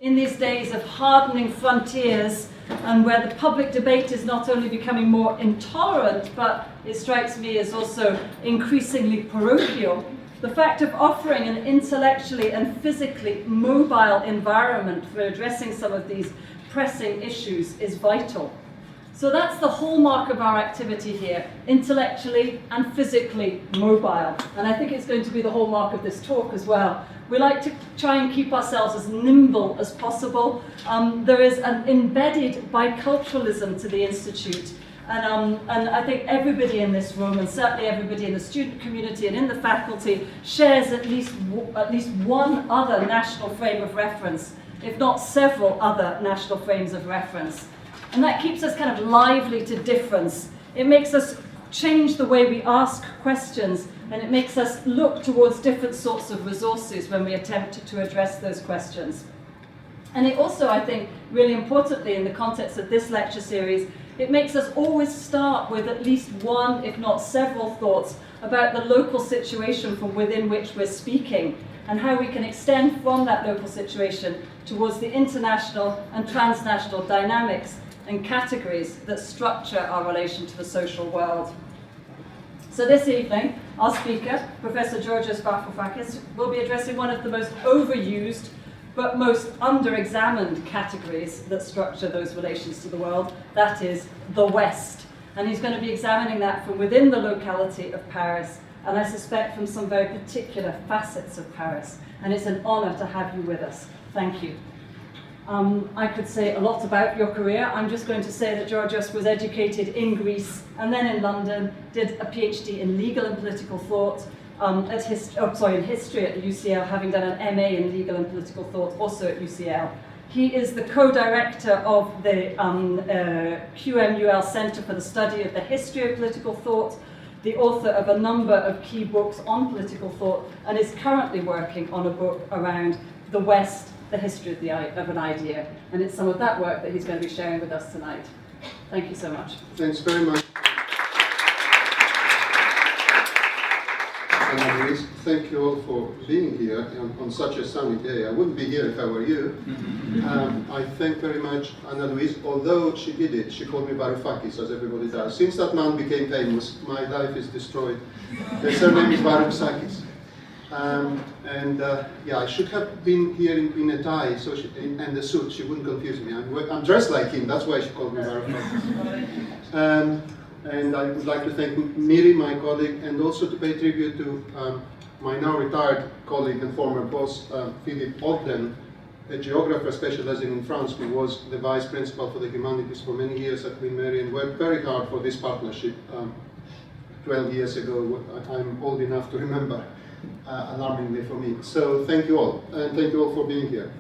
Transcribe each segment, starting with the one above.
In these days of hardening frontiers and where the public debate is not only becoming more intolerant, but it strikes me as also increasingly parochial, the fact of offering an intellectually and physically mobile environment for addressing some of these pressing issues is vital. So that's the hallmark of our activity here, intellectually and physically mobile. And I think it's going to be the hallmark of this talk as well. We like to try and keep ourselves as nimble as possible. There is an embedded biculturalism to the Institute. And I think everybody in this room, and certainly everybody in the student community and in the faculty, shares at least one other national frame of reference, if not several other national frames of reference. And that keeps us kind of lively to difference. It makes us change the way we ask questions, and it makes us look towards different sorts of resources when we attempt to address those questions. And it also, I think, really importantly in the context of this lecture series, it makes us always start with at least one, if not several, thoughts about the local situation from within which we're speaking, and how we can extend from that local situation towards the international and transnational dynamics and categories that structure our relation to the social world. So this evening, our speaker, Professor Georgios Varouxakis, will be addressing one of the most overused but most under-examined categories that structure those relations to the world, that is, the West. And he's going to be examining that from within the locality of Paris, and I suspect from some very particular facets of Paris. And it's an honor to have you with us. Thank you. I could say a lot about your career. I'm just going to say that Georgios was educated in Greece and then in London, did a PhD in legal and political thought, in history at the UCL, having done an MA in legal and political thought also at UCL. He is the co-director of the QMUL Center for the Study of the History of Political Thought, the author of a number of key books on political thought, and is currently working on a book around the West, the history of an idea. And it's some of that work that he's going to be sharing with us tonight. Thank you so much. Thanks very much. Thank you all for being here on such a sunny day. I wouldn't be here if I were you. I thank very much Anna Louise, although she did it, she called me Varoufakis, as everybody does. Since that man became famous, my life is destroyed. Her surname is Varouxakis. Yeah, I should have been here in a tie and a suit. She wouldn't confuse me. I'm dressed like him, that's why she called me Varoufakis. And I would like to thank Miri, my colleague, and also to pay tribute to my now retired colleague and former boss, Philippe Ogden, a geographer specializing in France, who was the vice principal for the humanities for many years at Queen Mary and worked very hard for this partnership 12 years ago. I'm old enough to remember, alarmingly for me. So thank you all, and thank you all for being here.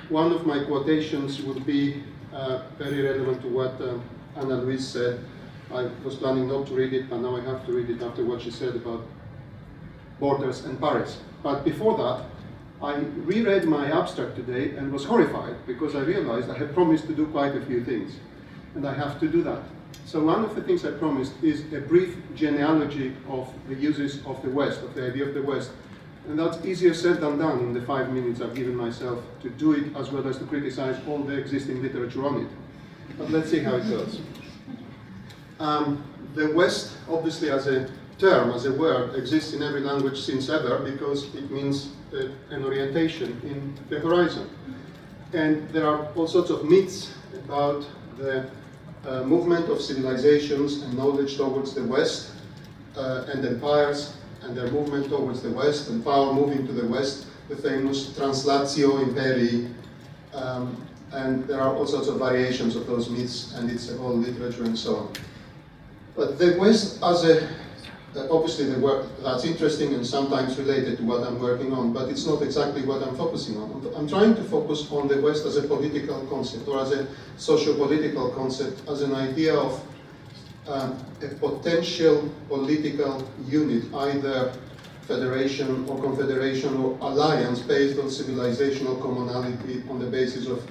One of my quotations would be very relevant to what Anna Louise said. I was planning not to read it, but now I have to read it after what she said about borders and Paris. But before that, I reread my abstract today and was horrified because I realized I had promised to do quite a few things, and I have to do that. So one of the things I promised is a brief genealogy of the uses of the West, of the idea of the West. And that's easier said than done in the 5 minutes I've given myself to do it, as well as to criticize all the existing literature on it. But let's see how it goes. The West, obviously as a term, as a word, exists in every language since ever because it means an orientation in the horizon. And there are all sorts of myths about the movement of civilizations and knowledge towards the West, and empires and their movement towards the West, and power moving to the West, the famous translatio imperii, and there are all sorts of variations of those myths, and it's a whole literature and so on. But the West as obviously the work that's interesting and sometimes related to what I'm working on, but it's not exactly what I'm focusing on. I'm trying to focus on the West as a political concept, or as a socio-political concept, as an idea of a potential political unit, either federation or confederation or alliance based on civilizational commonality on the basis of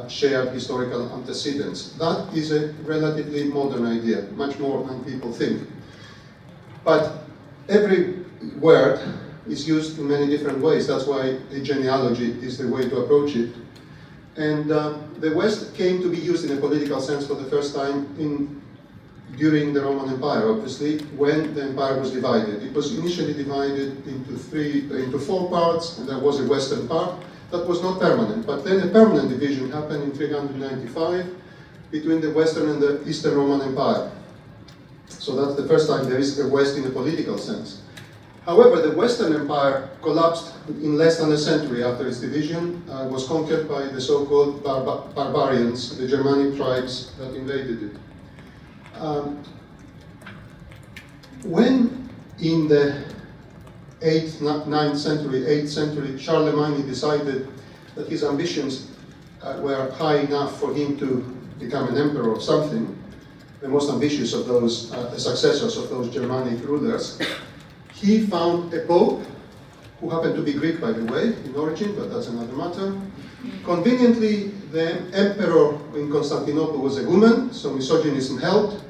shared historical antecedents. That is a relatively modern idea, much more than people think. But every word is used in many different ways. That's why a genealogy is the way to approach it. And the West came to be used in a political sense for the first time during the Roman Empire, obviously, when the empire was divided. It was initially divided into four parts, and there was a western part that was not permanent. But then a permanent division happened in 395 between the Western and the Eastern Roman Empire. So that's the first time there is a West in a political sense. However, the Western Empire collapsed in less than a century after its division, was conquered by the so-called barbarians, the Germanic tribes that invaded it. When in the 8th century, Charlemagne decided that his ambitions were high enough for him to become an emperor of something, the most ambitious of those, the successors of those Germanic rulers, he found a pope, who happened to be Greek, by the way, in origin, but that's another matter. Conveniently, the emperor in Constantinople was a woman, so misogynism helped,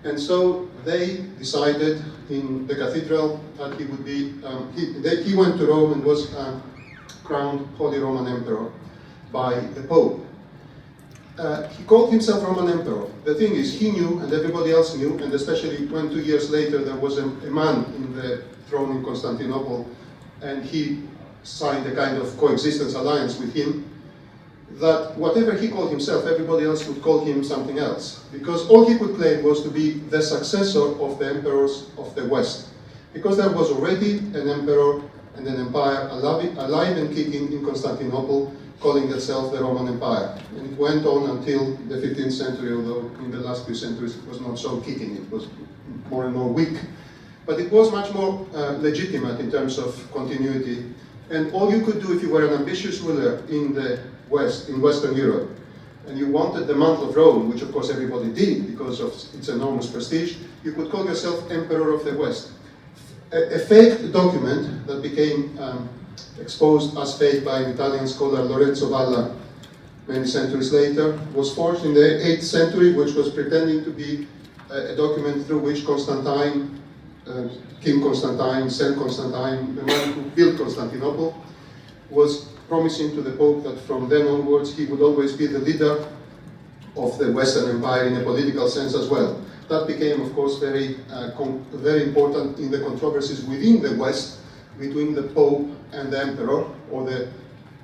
and so they decided in the cathedral that he would be, he went to Rome and was crowned Holy Roman Emperor by the Pope. He called himself Roman Emperor. The thing is, he knew, and everybody else knew, and especially when 2 years later there was a man in the throne in Constantinople, and he signed a kind of coexistence alliance with him, that whatever he called himself, everybody else would call him something else. Because all he could claim was to be the successor of the emperors of the West. Because there was already an emperor and an empire alive and kicking in Constantinople, calling itself the Roman Empire. And it went on until the 15th century, although in the last few centuries it was not so kicking, it was more and more weak. But it was much more legitimate in terms of continuity. And all you could do if you were an ambitious ruler in the West, in Western Europe, and you wanted the mantle of Rome, which of course everybody did because of its enormous prestige, you could call yourself Emperor of the West. A fake document that became exposed as fake by an Italian scholar, Lorenzo Valla, many centuries later, was forged in the 8th century, which was pretending to be a document through which Constantine, King Constantine, Saint Constantine, the man who built Constantinople, was promising to the Pope that from then onwards he would always be the leader of the Western Empire in a political sense as well. That became, of course, very important in the controversies within the West between the Pope and the Emperor, or the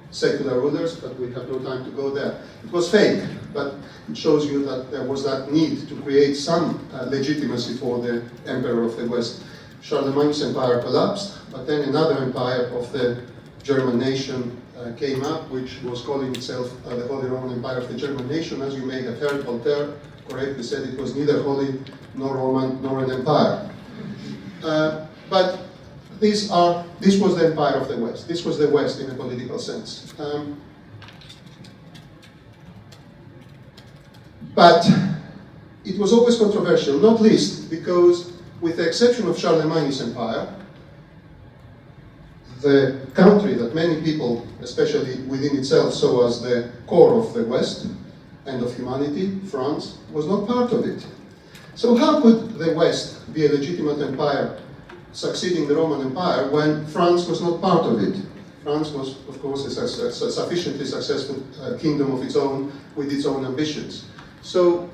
secular rulers, but we have no time to go there. It was fake, but it shows you that there was that need to create some legitimacy for the Emperor of the West. Charlemagne's empire collapsed, but then another empire of the German nation came up, which was calling itself the Holy Roman Empire of the German nation. As you may have heard, Voltaire correctly said it was neither holy, nor Roman, nor an empire. But this was the empire of the West. This was the West in a political sense. But it was always controversial, not least because, with the exception of Charlemagne's empire, the country that many people, especially within itself, saw as the core of the West and of humanity, France, was not part of it. So how could the West be a legitimate empire succeeding the Roman Empire when France was not part of it? France was, of course, a sufficiently successful kingdom of its own, with its own ambitions. So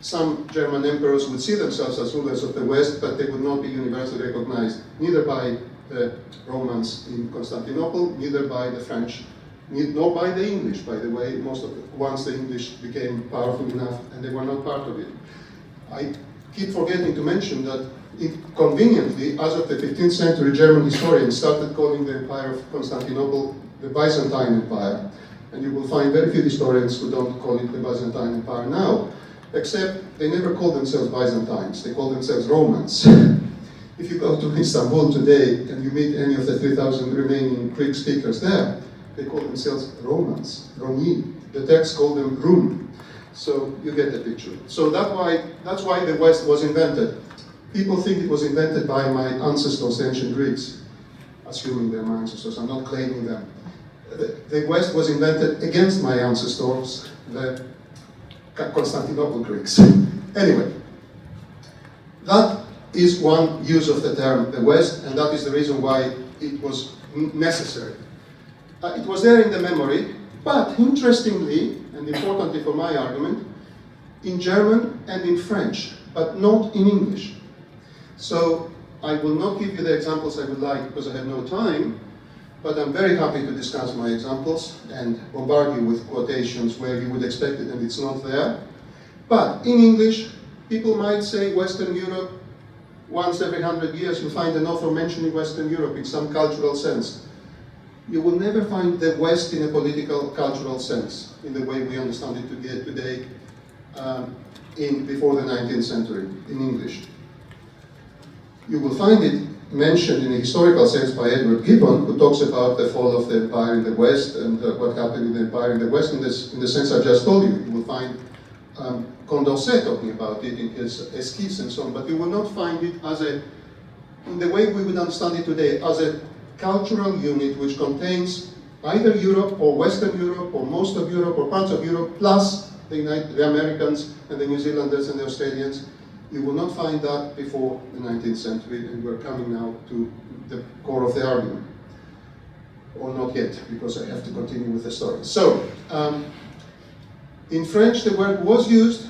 some German emperors would see themselves as rulers of the West, but they would not be universally recognized, neither by the Romans in Constantinople, neither by the French, nor by the English, by the way. Once the English became powerful enough, and they were not part of it. I keep forgetting to mention that conveniently, as of the 15th century, German historians started calling the Empire of Constantinople the Byzantine Empire. And you will find very few historians who don't call it the Byzantine Empire now, except they never call themselves Byzantines, they call themselves Romans. If you go to Istanbul today and you meet any of the 3,000 remaining Greek speakers there, they call themselves Romans, Roni. The text called them Rum. So you get the picture. So that's why the West was invented. People think it was invented by my ancestors, the ancient Greeks, assuming they're my ancestors. I'm not claiming them. The West was invented against my ancestors, the Constantinople Greeks. Anyway, that is one use of the term the West, and that is the reason why it was necessary. It was there in the memory, but interestingly, and importantly for my argument, in German and in French, but not in English. So I will not give you the examples I would like because I have no time, but I'm very happy to discuss my examples and bombard you with quotations where you would expect it and it's not there. But in English, people might say Western Europe. Once every 100 years you find an author mentioning Western Europe in some cultural sense. You will never find the West in a political, cultural sense, in the way we understand it today before the 19th century, in English. You will find it mentioned in a historical sense by Edward Gibbon, who talks about the fall of the empire in the West and what happened in the empire in the West in the sense I just told you. You will find Condorcet talking about it in his esquisse and so on, but you will not find it as in the way we would understand it today, as a cultural unit which contains either Europe or Western Europe or most of Europe or parts of Europe plus the Americans and the New Zealanders and the Australians. You will not find that before the 19th century, and we're coming now to the core of the argument. Or not yet, because I have to continue with the story. So, in French the word was used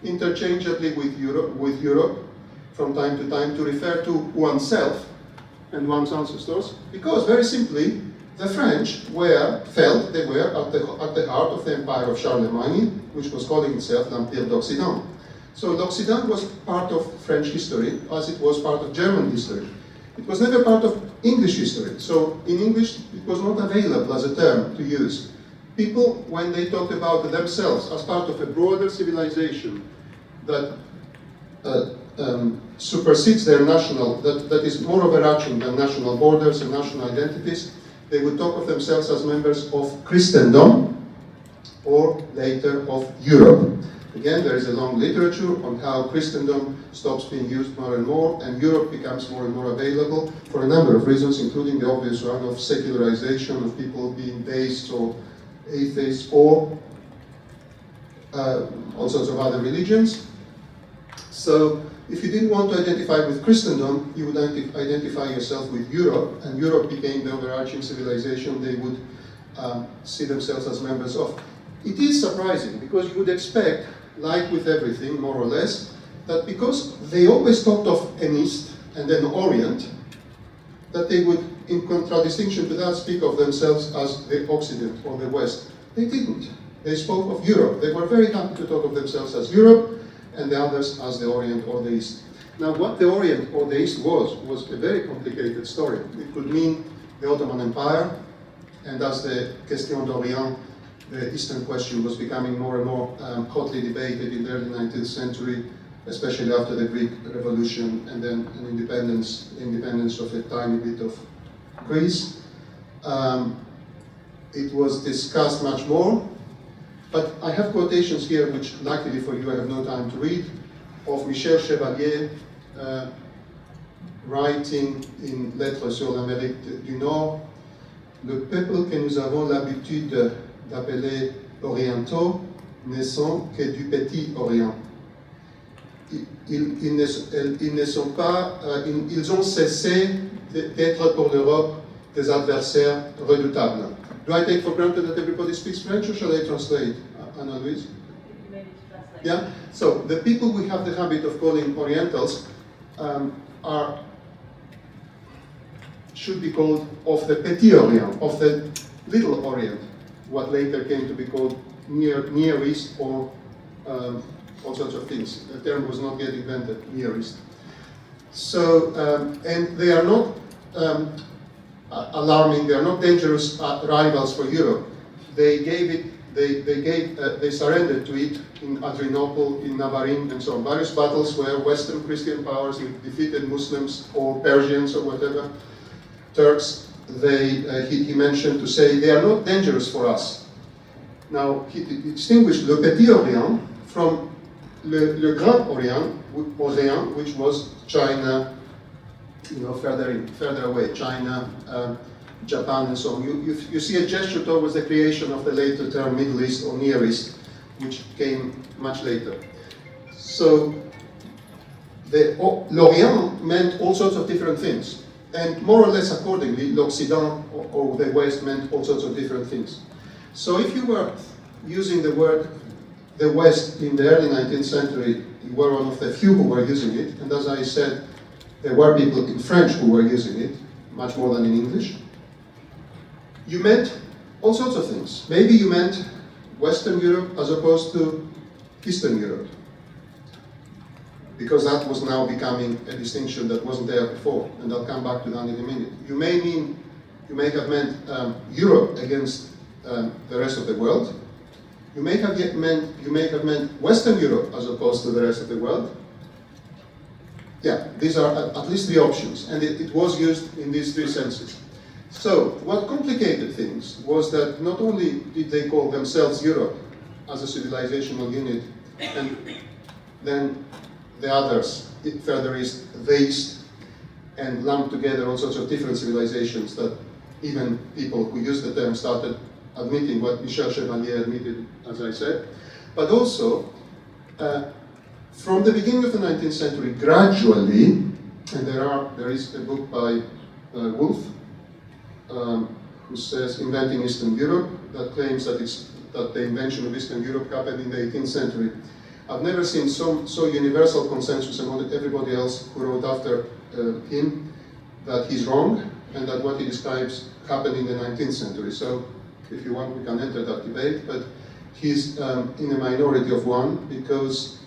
interchangeably with Europe from time to time to refer to oneself and one's ancestors, because very simply the French felt they were at the heart of the empire of Charlemagne, which was calling itself l'Empire d'Occident. So l'Occident was part of French history as it was part of German history. It was never part of English history. So in English it was not available as a term to use. People, when they talked about themselves as part of a broader civilization that supersedes their national, that is more overarching than national borders and national identities, they would talk of themselves as members of Christendom or later of Europe. Again, there is a long literature on how Christendom stops being used more and more, and Europe becomes more and more available for a number of reasons, including the obvious one of secularization, of people being deists or atheists, or all sorts of other religions. So, if you didn't want to identify with Christendom, you would identify yourself with Europe, and Europe became the overarching civilization they would see themselves as members of. It is surprising, because you would expect, like with everything, more or less, that because they always talked of an East and an Orient, that they would, in contradistinction to that, speak of themselves as the Occident or the West. They didn't. They spoke of Europe. They were very happy to talk of themselves as Europe, and the others as the Orient or the East. Now, what the Orient or the East was a very complicated story. It could mean the Ottoman Empire, and as the Question d'Orient, the Eastern question, was becoming more and more hotly debated in the early 19th century, especially after the Greek Revolution and then an independence of a tiny bit of Greece. It was discussed much more, but I have quotations here which, luckily for you, I have no time to read, of Michel Chevalier writing in Lettres sur l'Amérique du Nord, le peuple que nous avons l'habitude d'appeler orientaux ne sont que du petit Orient. Ils ne sont pas, ils ont cessé d'être pour l'Europe des adversaires redoutables. Do I take for granted that everybody speaks French, or shall I translate, Ana Luis? Yeah. So the people we have the habit of calling Orientals should be called of the Petit Orient, of the Little Orient, what later came to be called Near East, or all sorts of things. The term was not yet invented, Near East. So, and they are not alarming, they are not dangerous rivals for Europe. They surrendered to it in Adrianople, in Navarin, and so on. Various battles where Western Christian powers defeated Muslims or Persians or whatever, Turks. He mentioned to say they are not dangerous for us. Now, he distinguished le Petit Orient from le Grand Orient, which was China, further away, China, Japan, and so on. You see a gesture towards the creation of the later term Middle East or Near East, which came much later. So, l'Orient meant all sorts of different things. and more or less accordingly, l'Occident or the West meant all sorts of different things. So if you were using the word the West in the early 19th century, you were one of the few who were using it, and as I said, there were people in French who were using it, much more than in English. You meant all sorts of things. Maybe you meant Western Europe as opposed to Eastern Europe, because that was now becoming a distinction that wasn't there before, and I'll come back to that in a minute. You may have meant Europe against the rest of the world. You may have meant Western Europe as opposed to the rest of the world. Yeah, these are at least 3 options, and it was used in these 3 senses. So, what complicated things was that not only did they call themselves Europe as a civilizational unit, and then the others, further east, the East, and lumped together all sorts of different civilizations that even people who used the term started admitting what Michel Chevalier admitted, as I said, but also from the beginning of the 19th century, gradually, and there is a book by Wolff, who says Inventing Eastern Europe, that claims that the invention of Eastern Europe happened in the 18th century. I've never seen so universal consensus among everybody else who wrote after him that he's wrong, and that what he describes happened in the 19th century. So, if you want, we can enter that debate, but he's in a minority of one, because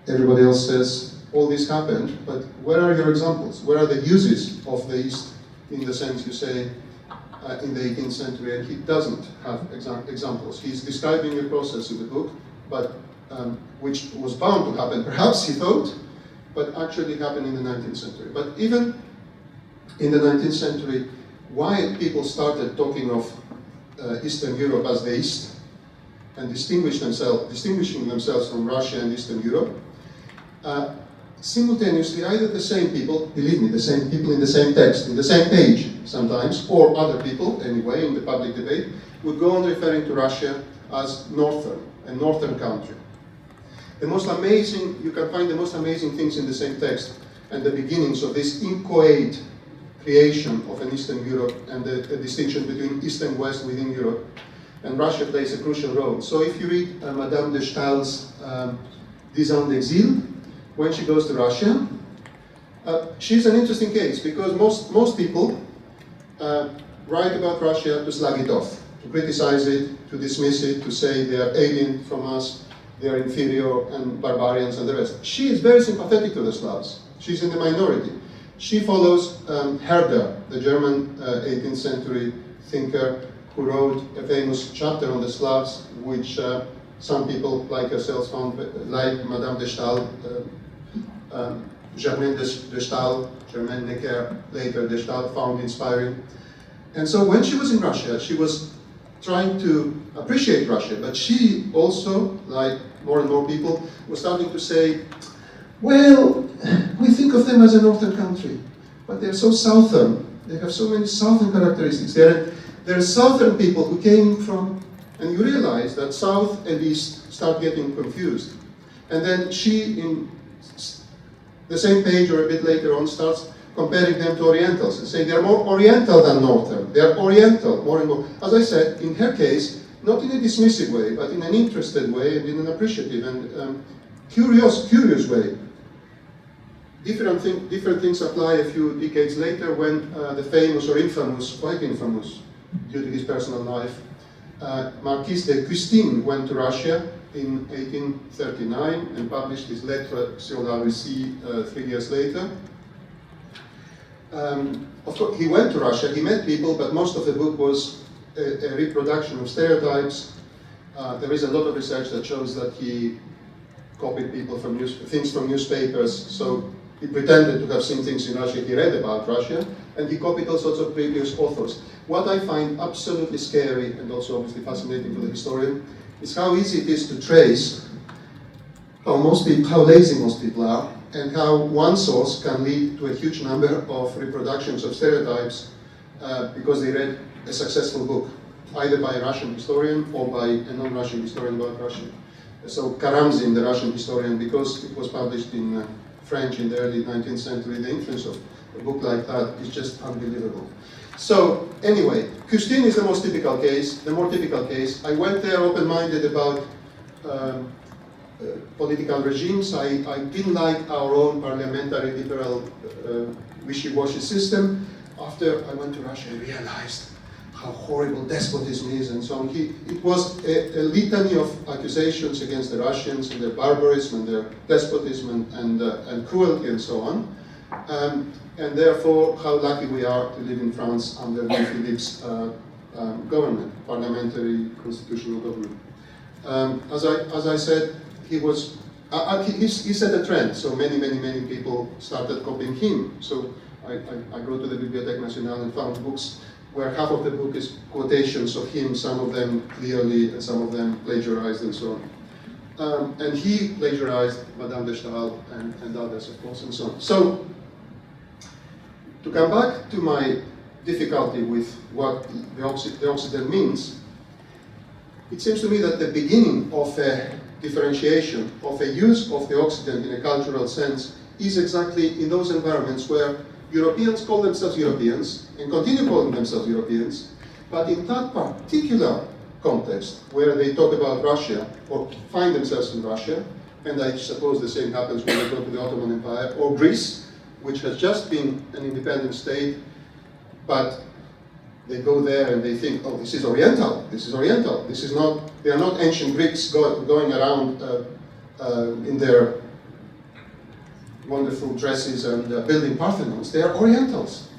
everybody else says all this happened, but where are your examples? Where are the uses of the East in the sense you say in the 18th century? And he doesn't have examples. He's describing a process in the book, but which was bound to happen, perhaps he thought, but actually happened in the 19th century. But even in the 19th century, why people started talking of Eastern Europe as the East and distinguishing themselves from Russia and Eastern Europe, simultaneously, either the same people, believe me, the same people in the same text, in the same page sometimes, or other people, anyway, in the public debate, would go on referring to Russia as a northern country. The most amazing, you can find the most amazing things in the same text, and the beginnings of this inchoate creation of an Eastern Europe and the distinction between East and West within Europe, and Russia plays a crucial role. So if you read Madame de Stael's 10 ans d'exil, when she goes to Russia, she's an interesting case, because most people write about Russia to slag it off, to criticize it, to dismiss it, to say they are alien from us, they are inferior and barbarians and the rest. She is very sympathetic to the Slavs. She's in the minority. She follows Herder, the German 18th century thinker who wrote a famous chapter on the Slavs, which some people like herself found, like Madame de Stael, Germaine de Stael, Germaine Necker, later de Stael, found inspiring. And so when she was in Russia, she was trying to appreciate Russia, but she also, like more and more people, was starting to say, well, we think of them as a northern country, but they're so southern. They have so many southern characteristics. There are southern people who came from, and you realize that south and east start getting confused. And then she, in the same page or a bit later on, starts comparing them to Orientals and saying they're more Oriental than Northern. They're Oriental, more and more. As I said, in her case, not in a dismissive way, but in an interested way and in an appreciative and curious way. Different things apply a few decades later when the famous or infamous, quite infamous, due to his personal life, Marquis de Custine went to Russia in 1839 and published his Lettres sur la Russie 3 years later. Of course, he went to Russia, he met people, but most of the book was a reproduction of stereotypes. There is a lot of research that shows that he copied people from things from newspapers, so he pretended to have seen things in Russia, he read about Russia, and he copied all sorts of previous authors. What I find absolutely scary, and also obviously fascinating for the historian, is how easy it is to trace how lazy most people are, and how one source can lead to a huge number of reproductions of stereotypes because they read a successful book, either by a Russian historian or by a non-Russian historian about Russia. So Karamzin, the Russian historian, because it was published in French in the early 19th century, the influence of a book like that is just unbelievable. So anyway, Custine is the most typical case, the more typical case. I went there open-minded about political regimes. I didn't like our own parliamentary liberal wishy-washy system. After I went to Russia, I realized how horrible despotism is and so on. It was a litany of accusations against the Russians and their barbarism and their despotism and cruelty and so on. And therefore, how lucky we are to live in France under Louis Philippe's government, parliamentary constitutional government. As I said, he set a trend, so many people started copying him. So I go to the Bibliothèque Nationale and found books where half of the book is quotations of him, some of them clearly and some of them plagiarized and so on. And he plagiarized Madame de Stael and others, of course, and so on. So, to come back to my difficulty with what the Occident means, it seems to me that the beginning of a differentiation, of a use of the Occident in a cultural sense, is exactly in those environments where Europeans call themselves Europeans and continue calling themselves Europeans, but in that particular context where they talk about Russia or find themselves in Russia, and I suppose the same happens when they go to the Ottoman Empire, or Greece, which has just been an independent state, but they go there and they think, oh, this is Oriental, this is Oriental, this is not, they are not ancient Greeks going around in their wonderful dresses and building Parthenons. They are Orientals,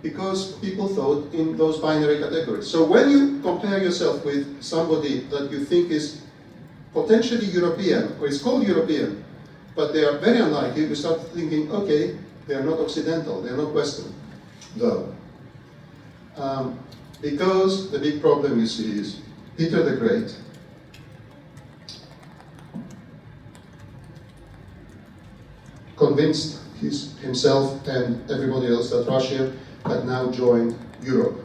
because people thought in those binary categories. So when you compare yourself with somebody that you think is potentially European, or is called European, but they are very unlike you, you start thinking, okay, they are not Occidental, they are not Western, though. Because the big problem, you see, is Peter the Great convinced himself and everybody else that Russia had now joined Europe.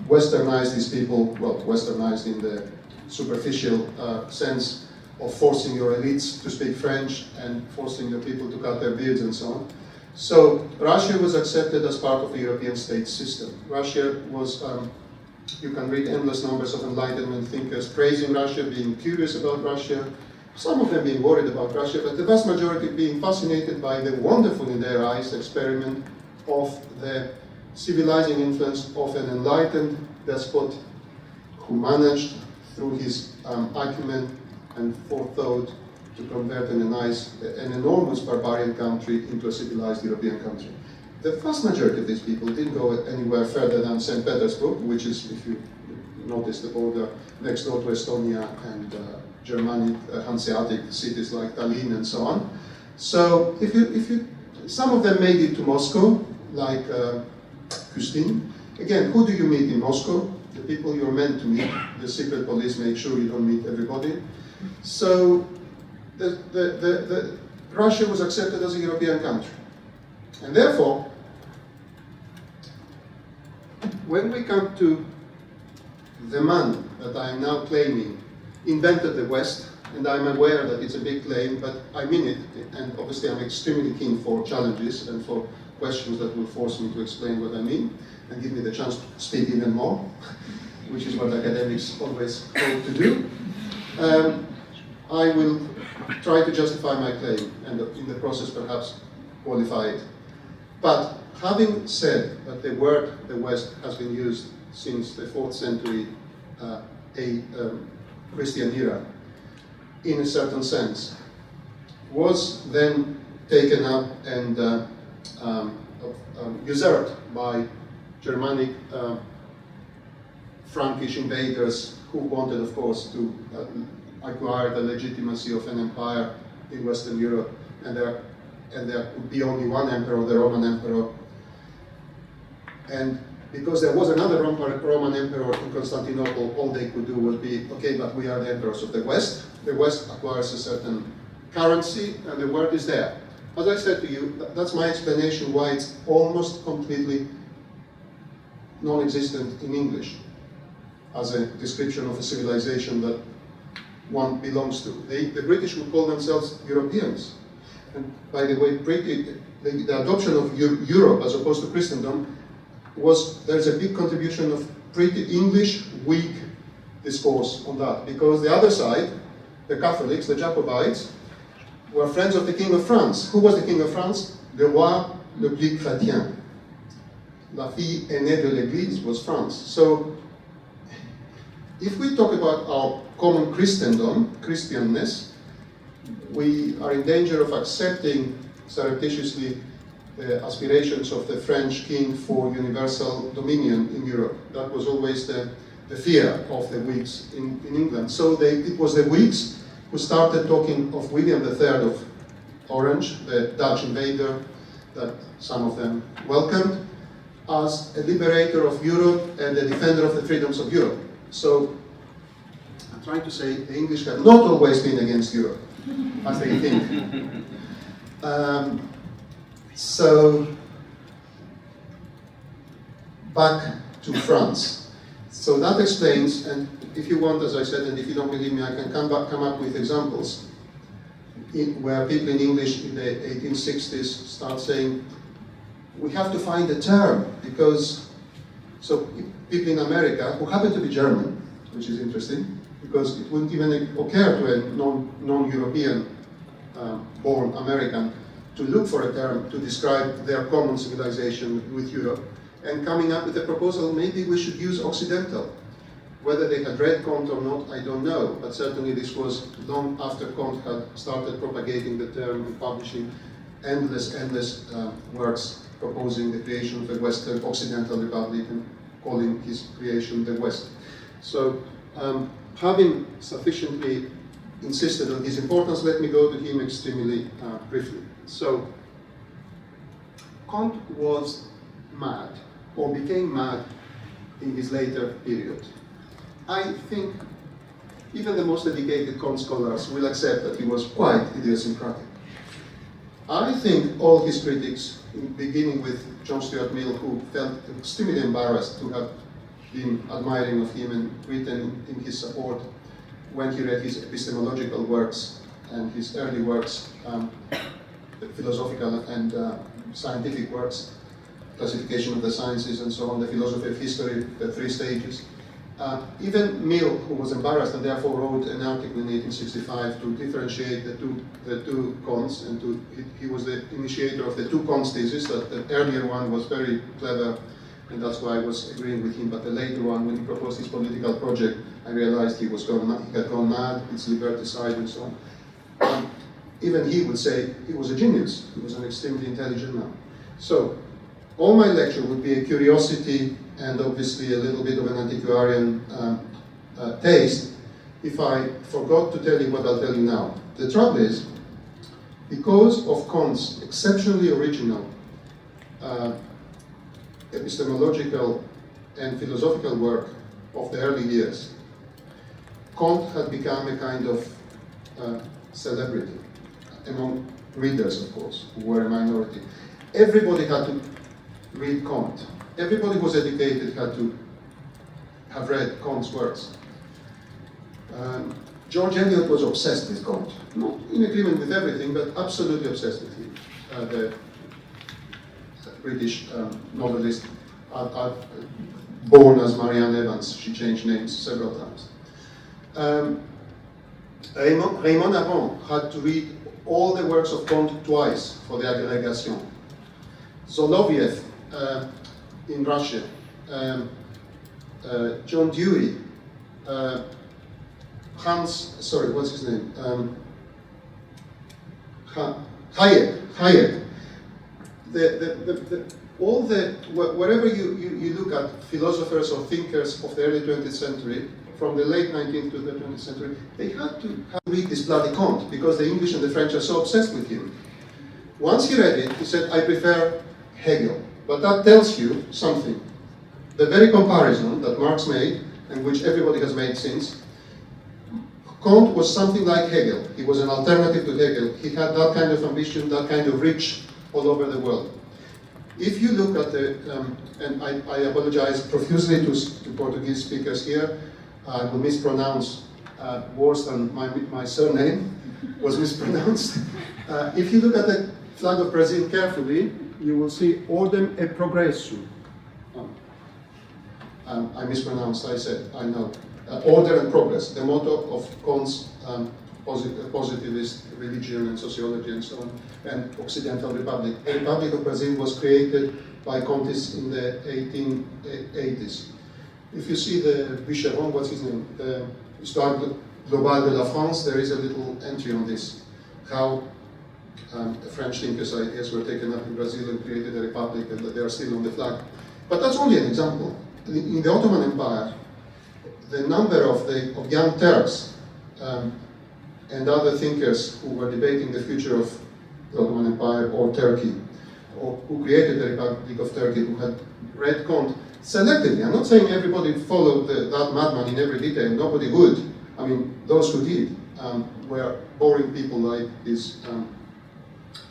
Westernized these people, well, westernized in the superficial sense of forcing your elites to speak French and forcing your people to cut their beards and so on. So Russia was accepted as part of the European state system. Russia was, you can read endless numbers of Enlightenment thinkers praising Russia, being curious about Russia, some of them being worried about Russia, but the vast majority being fascinated by the wonderful, in their eyes, experiment of the civilizing influence of an enlightened despot who managed, through his acumen and forethought, to convert an enormous barbarian country into a civilized European country. The vast majority of these people didn't go anywhere further than St. Petersburg, which is, if you notice, the border next door to Estonia and Germanic, Hanseatic cities like Tallinn and so on. So, some of them made it to Moscow, like Custine. Again, who do you meet in Moscow? The people you're meant to meet. The secret police make sure you don't meet everybody. So, Russia was accepted as a European country. And therefore, when we come to the man that I am now claiming invented the West, and I'm aware that it's a big claim, but I mean it, and obviously I'm extremely keen for challenges and for questions that will force me to explain what I mean, and give me the chance to speak even more, which is what academics always hope to do. I will try to justify my claim, and in the process perhaps qualify it. But having said that the word the West has been used since the 4th century Christian era, in a certain sense, was then taken up and usurped by Germanic Frankish invaders who wanted, of course, to acquire the legitimacy of an empire in Western Europe, and there could be only one emperor, the Roman emperor. And because there was another Roman emperor in Constantinople, all they could do was be, okay, but we are the emperors of the West. The West acquires a certain currency, and the word is there. As I said to you, that's my explanation why it's almost completely non-existent in English as a description of a civilization that one belongs to. The British would call themselves Europeans. and by the way, the adoption of Europe as opposed to Christendom there's a big contribution of pretty English, weak discourse on that, because the other side, the Catholics, the Jacobites, were friends of the King of France. Who was the King of France? Le roi le plus chrétien. La fille aînée de l'Église was France. So, if we talk about our common Christendom, Christianness, we are in danger of accepting surreptitiously the aspirations of the French king for universal dominion in Europe. That was always the fear of the Whigs in England. So it was the Whigs who started talking of William III of Orange, the Dutch invader that some of them welcomed, as a liberator of Europe and a defender of the freedoms of Europe. So I'm trying to say the English have not always been against Europe, as they think. So back to France. So that explains, and if you want, as I said, and if you don't believe me, I can come up with examples where people in English in the 1860s start saying, we have to find a term, because, so people in America, who happen to be German, which is interesting, because it wouldn't even occur to a non-European born American to look for a term to describe their common civilization with Europe, and coming up with a proposal, maybe we should use Occidental. Whether they had read Comte or not, I don't know, but certainly this was long after Comte had started propagating the term and publishing endless works proposing the creation of a Western Occidental Republic and calling his creation the West. So, having sufficiently insisted on his importance, let me go to him extremely briefly. So, Comte was mad, or became mad in his later period. I think even the most dedicated Comte scholars will accept that he was quite idiosyncratic. I think all his critics, beginning with John Stuart Mill, who felt extremely embarrassed to have been admiring of him and written in his support when he read his epistemological works and his early works, philosophical and scientific works, classification of the sciences and so on, the philosophy of history, the three stages. Even Mill, who was embarrassed and therefore wrote an article in 1865 to differentiate the two Comtes, and he was the initiator of the two Comtes thesis. That the earlier one was very clever, and that's why I was agreeing with him. But the later one, when he proposed his political project, I realized he had gone mad. It's liberticide and so on. Even he would say he was a genius. He was an extremely intelligent man. So, all my lecture would be a curiosity and obviously a little bit of an antiquarian taste if I forgot to tell you what I'll tell you now. The trouble is, because of Comte's exceptionally original epistemological and philosophical work of the early years, Comte had become a kind of celebrity among readers, of course, who were a minority. Everybody had to read Comte. Everybody who was educated had to have read Comte's works. George Eliot was obsessed with Comte. Not in agreement with everything, but absolutely obsessed with him. The British novelist, born as Marianne Evans. She changed names several times. Raymond Aron had to read all the works of Comte twice for the agrégation. Soloviev in Russia, John Dewey, what's his name? Hayek. Wherever you look at philosophers or thinkers of the early 20th century, from the late 19th to the 20th century, they had to read this bloody Comte because the English and the French are so obsessed with him. Once he read it, he said, I prefer Hegel. But that tells you something. The very comparison that Marx made, and which everybody has made since, Comte was something like Hegel. He was an alternative to Hegel. He had that kind of ambition, that kind of reach all over the world. If you look at the, and I apologize profusely to Portuguese speakers here, I will mispronounce worse than my surname. was mispronounced. If you look at the flag of Brazil carefully, you will see Ordem e Progresso. I mispronounced, I said, I know. Order and Progress, the motto of Comte's positivist religion and sociology and so on, and Occidental Republic. The Republic of Brazil was created by Comtes in the 1880s. If you see the Bicheron, what's his name? The Histoire Globale de la France, there is a little entry on this. How French thinkers, I guess, were taken up in Brazil and created a republic, and that they are still on the flag. But that's only an example. In the Ottoman Empire, the number of young Turks and other thinkers who were debating the future of the Ottoman Empire or Turkey, or who created the Republic of Turkey, who had read Comte selectively. I'm not saying everybody followed that madman in every detail, nobody would. I mean, those who did were boring people like these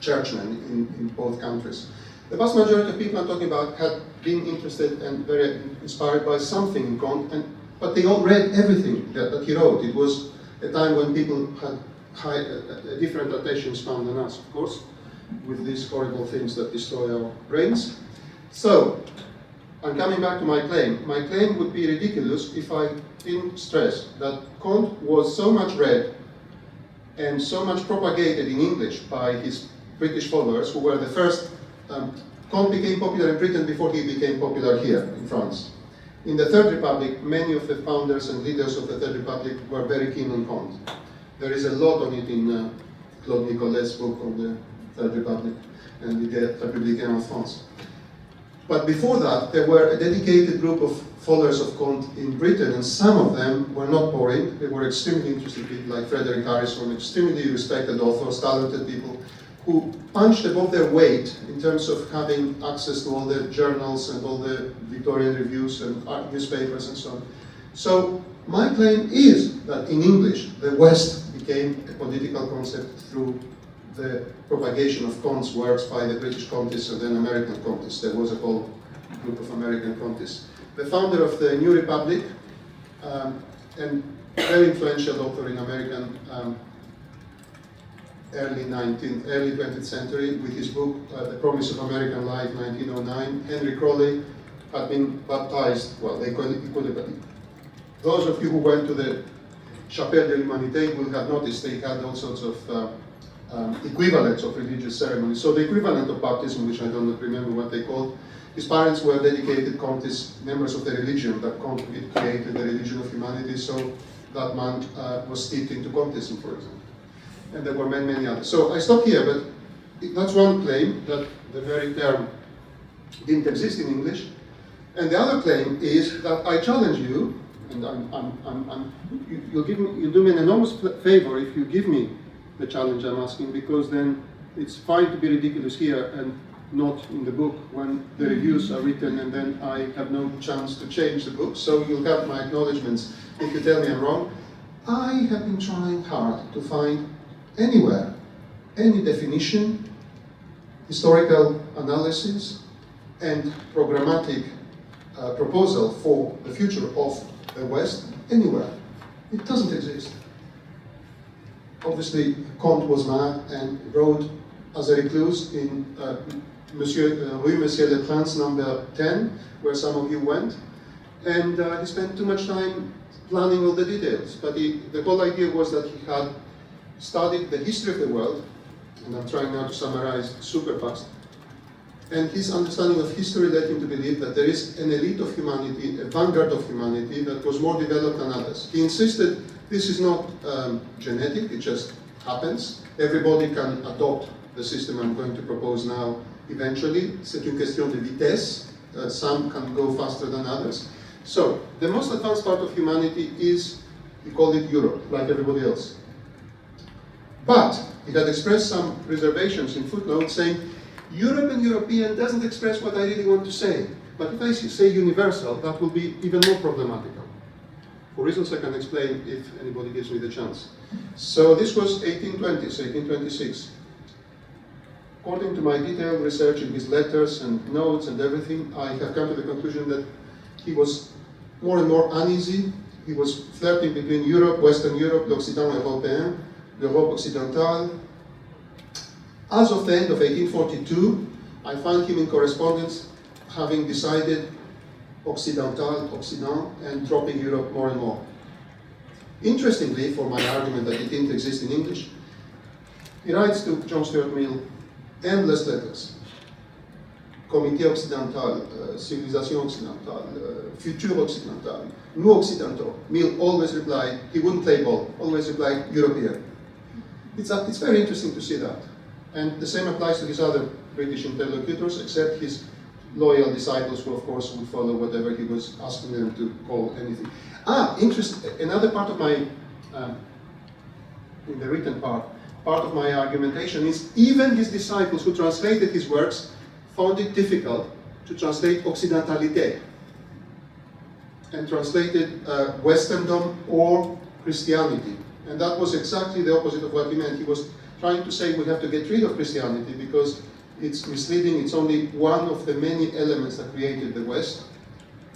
churchmen in both countries. The vast majority of people I'm talking about had been interested and very inspired by something in Comte, but they all read everything that he wrote. It was a time when people had different attention span than us, of course, with these horrible things that destroy our brains. So, I'm coming back to my claim. My claim would be ridiculous if I didn't stress that Comte was so much read and so much propagated in English by his British followers, who were the first. Comte became popular in Britain before he became popular here in France. In the Third Republic, many of the founders and leaders of the Third Republic were very keen on Comte. There is a lot on it in Claude Nicolet's book on the Third Republic and the Républicain en France. But before that, there were a dedicated group of followers of Comte in Britain, and some of them were not boring. They were extremely interesting people, like Frederick Harrison, extremely respected authors, talented people, who punched above their weight in terms of having access to all the journals and all the Victorian reviews and newspapers and so on. So my claim is that in English, the West became a political concept through the propagation of Comte's works by the British Comtes and then American Comtes. There was a whole group of American Comtes. The founder of the New Republic, and very influential author in American early 20th century, with his book, The Promise of American Life, 1909. Henry Crowley had been baptized, well, they call it, those of you who went to the Chapelle de l'Humanité will have noticed they had all sorts of equivalents of religious ceremonies. So the equivalent of baptism, which I don't remember what they called, his parents were dedicated Comtes, members of the religion that Comte created, the religion of humanity, so that man was steeped into Comtism, for example. And there were many others. So I stop here, but that's one claim, that the very term didn't exist in English. And the other claim is that I challenge you, and you'll do me an enormous favor if you give me the challenge I'm asking, because then it's fine to be ridiculous here and not in the book when the reviews are written and then I have no chance to change the book. So you'll have my acknowledgements if you tell me I'm wrong. I have been trying hard to find anywhere any definition, historical analysis, and programmatic proposal for the future of the West anywhere. It doesn't exist. Obviously, Comte was mad and wrote as a recluse in Rue Monsieur le Prince number 10, where some of you went, and he spent too much time planning all the details. But the whole idea was that he had studied the history of the world, and I'm trying now to summarize super fast, and his understanding of history led him to believe that there is an elite of humanity, a vanguard of humanity that was more developed than others. He insisted this is not genetic, it just happens. Everybody can adopt the system I'm going to propose now eventually. C'est une question de vitesse. Some can go faster than others. So, the most advanced part of humanity is, he called it Europe, like everybody else. But he had expressed some reservations in footnotes saying, Europe and European doesn't express what I really want to say. But if I say universal, that will be even more problematical. For reasons I can explain if anybody gives me the chance. So this was 1820s, 1826. According to my detailed research in his letters and notes and everything, I have come to the conclusion that he was more and more uneasy. He was flirting between Europe, Western Europe, l'Occident européen, l'Europe occidentale. As of the end of 1842, I find him in correspondence having decided Occidental, Occident, and dropping Europe more and more. Interestingly, for my argument that it didn't exist in English, he writes to John Stuart Mill endless letters. Comité occidental, civilisation occidentale, futur occidental, nous occidentaux. Mill always replied, he wouldn't play ball, always replied European. It's very interesting to see that. And the same applies to his other British interlocutors, except his loyal disciples who, of course, would follow whatever he was asking them to call anything. Another part of my, in the written part of my argumentation is even his disciples who translated his works found it difficult to translate Occidentalité and translated Westerdom or Christianity. And that was exactly the opposite of what he meant. He was trying to say we have to get rid of Christianity because it's misleading, it's only one of the many elements that created the West.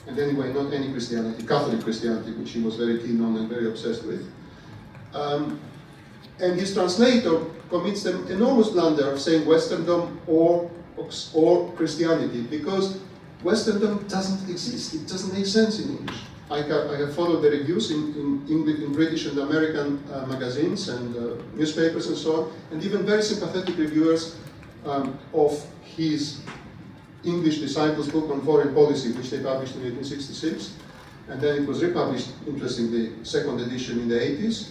And anyway, not any Christianity, Catholic Christianity, which he was very keen on and very obsessed with. And his translator commits the enormous blunder of saying Westerdom or Christianity, because Westerdom doesn't exist, it doesn't make sense in English. I have followed the reviews in British and American magazines and newspapers and so on, and even very sympathetic reviewers of his English disciples' book on foreign policy, which they published in 1866, and then it was republished, interestingly, second edition in the 80s.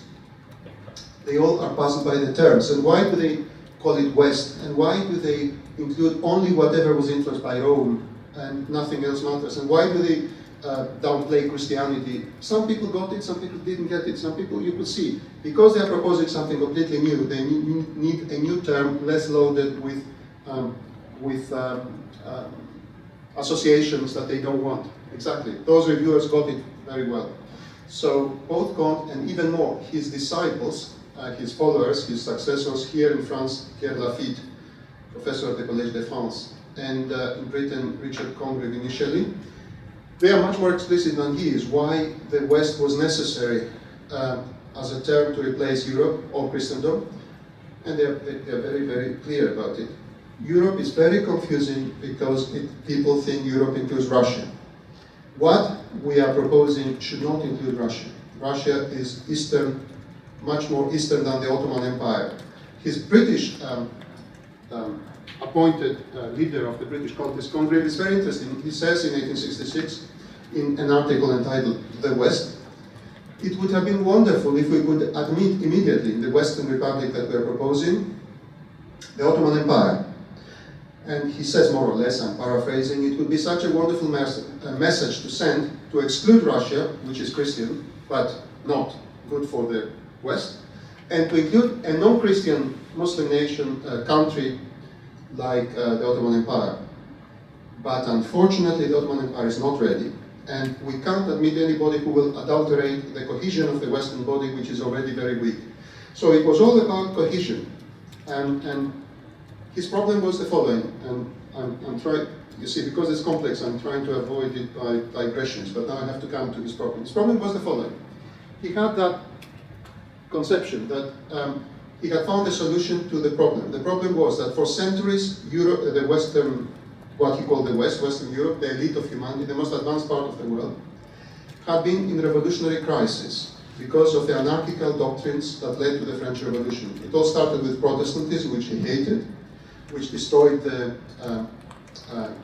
They all are puzzled by the terms, and why do they call it West, and why do they include only whatever was influenced by Rome and nothing else matters, and why do they downplay Christianity? Some people got it, some people didn't get it, some people you could see. Because they are proposing something completely new, they need a new term, less loaded with associations that they don't want. Exactly. Those reviewers got it very well. So both Comte and even more, his disciples, his followers, his successors here in France, Pierre Lafitte, professor at the Collège de France, and in Britain, Richard Congreve initially, they are much more explicit than he is why the West was necessary as a term to replace Europe or Christendom, and they are very, very clear about it. Europe is very confusing because people think Europe includes Russia. What we are proposing should not include Russia. Russia is Eastern, much more Eastern than the Ottoman Empire. His British appointed leader of the British Contest Congreve is very interesting. He says in 1866, in an article entitled The West, it would have been wonderful if we could admit immediately in the Western Republic that we are proposing the Ottoman Empire. And he says more or less, I'm paraphrasing, it would be such a wonderful message to send to exclude Russia, which is Christian, but not good for the West, and to include a non-Christian Muslim nation, country like the Ottoman Empire. But unfortunately, the Ottoman Empire is not ready, and we can't admit anybody who will adulterate the cohesion of the Western body, which is already very weak. So it was all about cohesion, and his problem was the following, and I'm trying, you see, because it's complex, I'm trying to avoid it by digressions, but now I have to come to his problem. His problem was the following. He had that conception that he had found a solution to the problem. The problem was that for centuries, Europe, the Western, what he called the West, Western Europe, the elite of humanity, the most advanced part of the world, had been in revolutionary crisis because of the anarchical doctrines that led to the French Revolution. It all started with Protestantism, which he hated, which destroyed the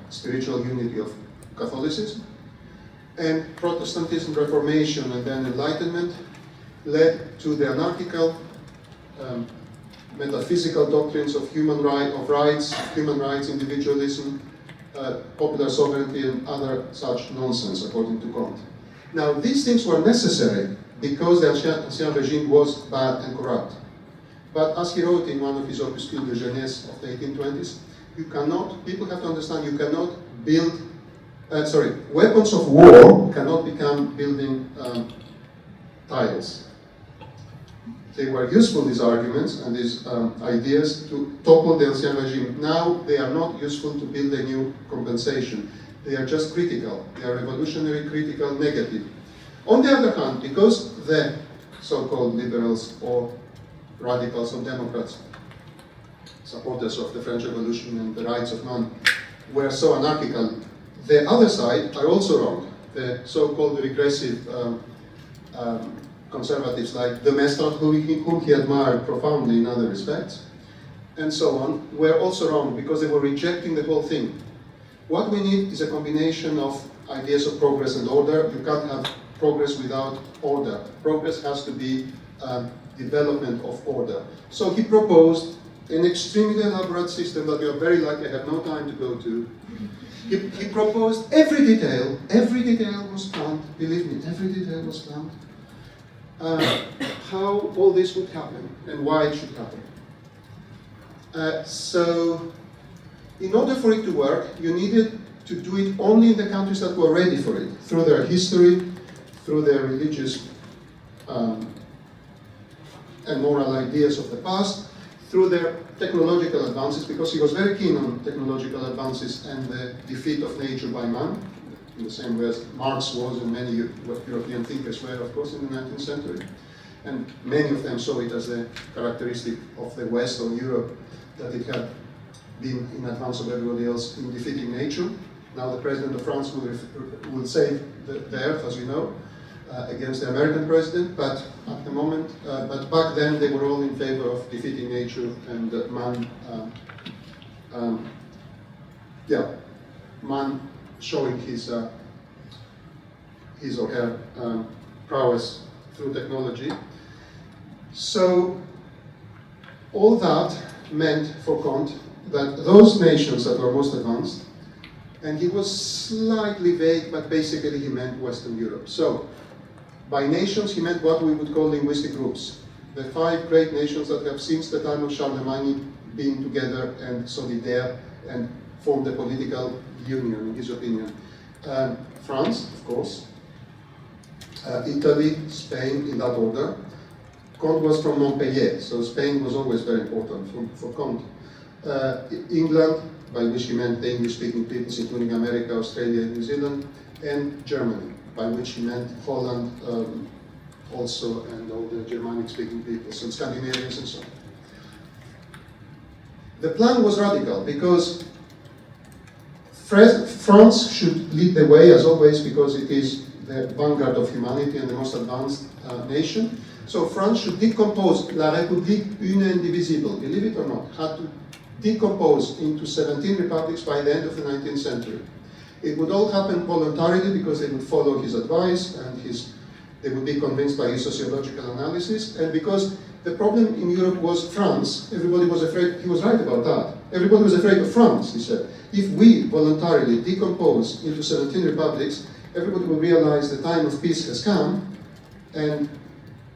spiritual unity of Catholicism. And Protestantism, Reformation, and then Enlightenment led to the anarchical, metaphysical doctrines of rights, human rights, individualism, popular sovereignty, and other such nonsense, according to Comte. Now, these things were necessary because the Ancien regime was bad and corrupt. But as he wrote in one of his opuscules de jeunesse of the 1820s, you cannot, people have to understand, you cannot build, weapons of war cannot become building tiles. They were useful, these arguments and these ideas, to topple the Ancien regime. Now they are not useful to build a new compensation. They are just critical. They are revolutionary, critical, negative. On the other hand, because the so-called liberals or radicals or Democrats, supporters of the French Revolution and the rights of man, were so anarchical. The other side are also wrong. The so-called regressive conservatives like de Maistre, whom he admired profoundly in other respects, and so on, were also wrong because they were rejecting the whole thing. What we need is a combination of ideas of progress and order. You can't have progress without order. Progress has to be development of order. So he proposed an extremely elaborate system that we are very lucky I have no time to go to. He proposed every detail was planned, believe me, every detail was planned. How all this would happen and why it should happen. So, in order for it to work, you needed to do it only in the countries that were ready for it, through their history, through their religious and moral ideas of the past, through their technological advances, because he was very keen on technological advances and the defeat of nature by man, in the same way as Marx was and many European thinkers were, of course, in the 19th century. And many of them saw it as a characteristic of the West or Europe, that it had been in advance of everybody else in defeating nature. Now the President of France will save the earth, as we know, against the American president, but at the moment, but back then they were all in favor of defeating nature and man, man showing his or her prowess through technology. So all that meant for Comte that those nations that were most advanced, and he was slightly vague, but basically he meant Western Europe. So by nations, he meant what we would call linguistic groups. The 5 great nations that have since the time of Charlemagne been together and solidaire and formed a political union, in his opinion. France, of course, Italy, Spain, in that order. Comte was from Montpellier, so Spain was always very important for Comte. England, by which he meant the English-speaking peoples, including America, Australia, and New Zealand, and Germany, by which he meant Holland also, and all the Germanic-speaking peoples, and Scandinavians and so on. The plan was radical because France should lead the way, as always, because it is the vanguard of humanity and the most advanced nation. So France should decompose La République une et indivisible, believe it or not, had to decompose into 17 republics by the end of the 19th century. It would all happen voluntarily because they would follow his advice and they would be convinced by his sociological analysis, and because the problem in Europe was France. Everybody was afraid, he was right about that. Everybody was afraid of France, he said. If we voluntarily decompose into 17 republics, everybody will realize the time of peace has come, and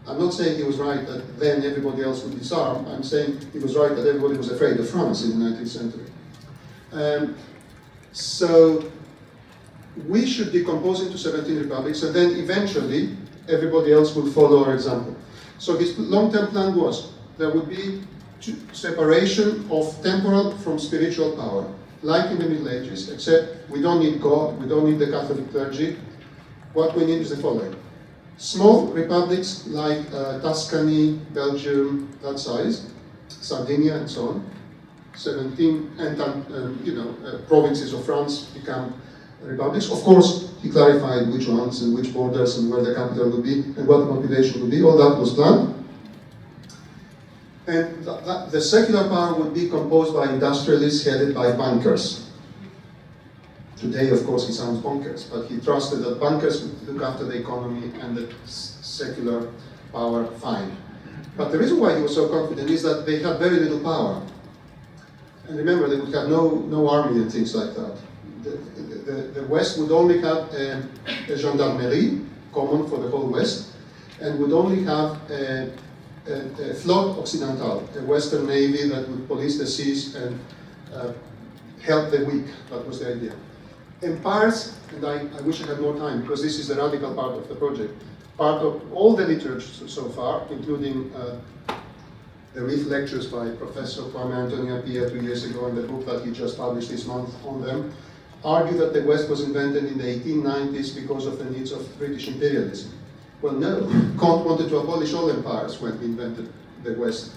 I'm not saying he was right that then everybody else would disarm. I'm saying he was right that everybody was afraid of France in the 19th century. So we should decompose into 17 republics, and then eventually everybody else will follow our example. So his long-term plan was there would be separation of temporal from spiritual power, like in the Middle Ages, except we don't need God, we don't need the Catholic clergy. What we need is the following. Small republics like Tuscany, Belgium, that size, Sardinia and so on, 17 and provinces of France become republics. Of course, he clarified which ones and which borders and where the capital would be and what the population would be. All that was planned. And the secular power would be composed by industrialists headed by bankers. Today, of course, he sounds bonkers, but he trusted that bankers would look after the economy and the secular power fine. But the reason why he was so confident is that they had very little power. And remember, they would have no army and things like that. The West would only have a gendarmerie, common for the whole West, and would only have a flotte occidentale, a Western navy that would police the seas and help the weak. That was the idea. Empires, and I wish I had more time because this is the radical part of the project. Part of all the literature so far, including the Reef Lectures by Professor Antonio Pia 2 years ago and the book that he just published this month on them, argue that the West was invented in the 1890s because of the needs of British imperialism. Well, no. Comte wanted to abolish all empires when he invented the West.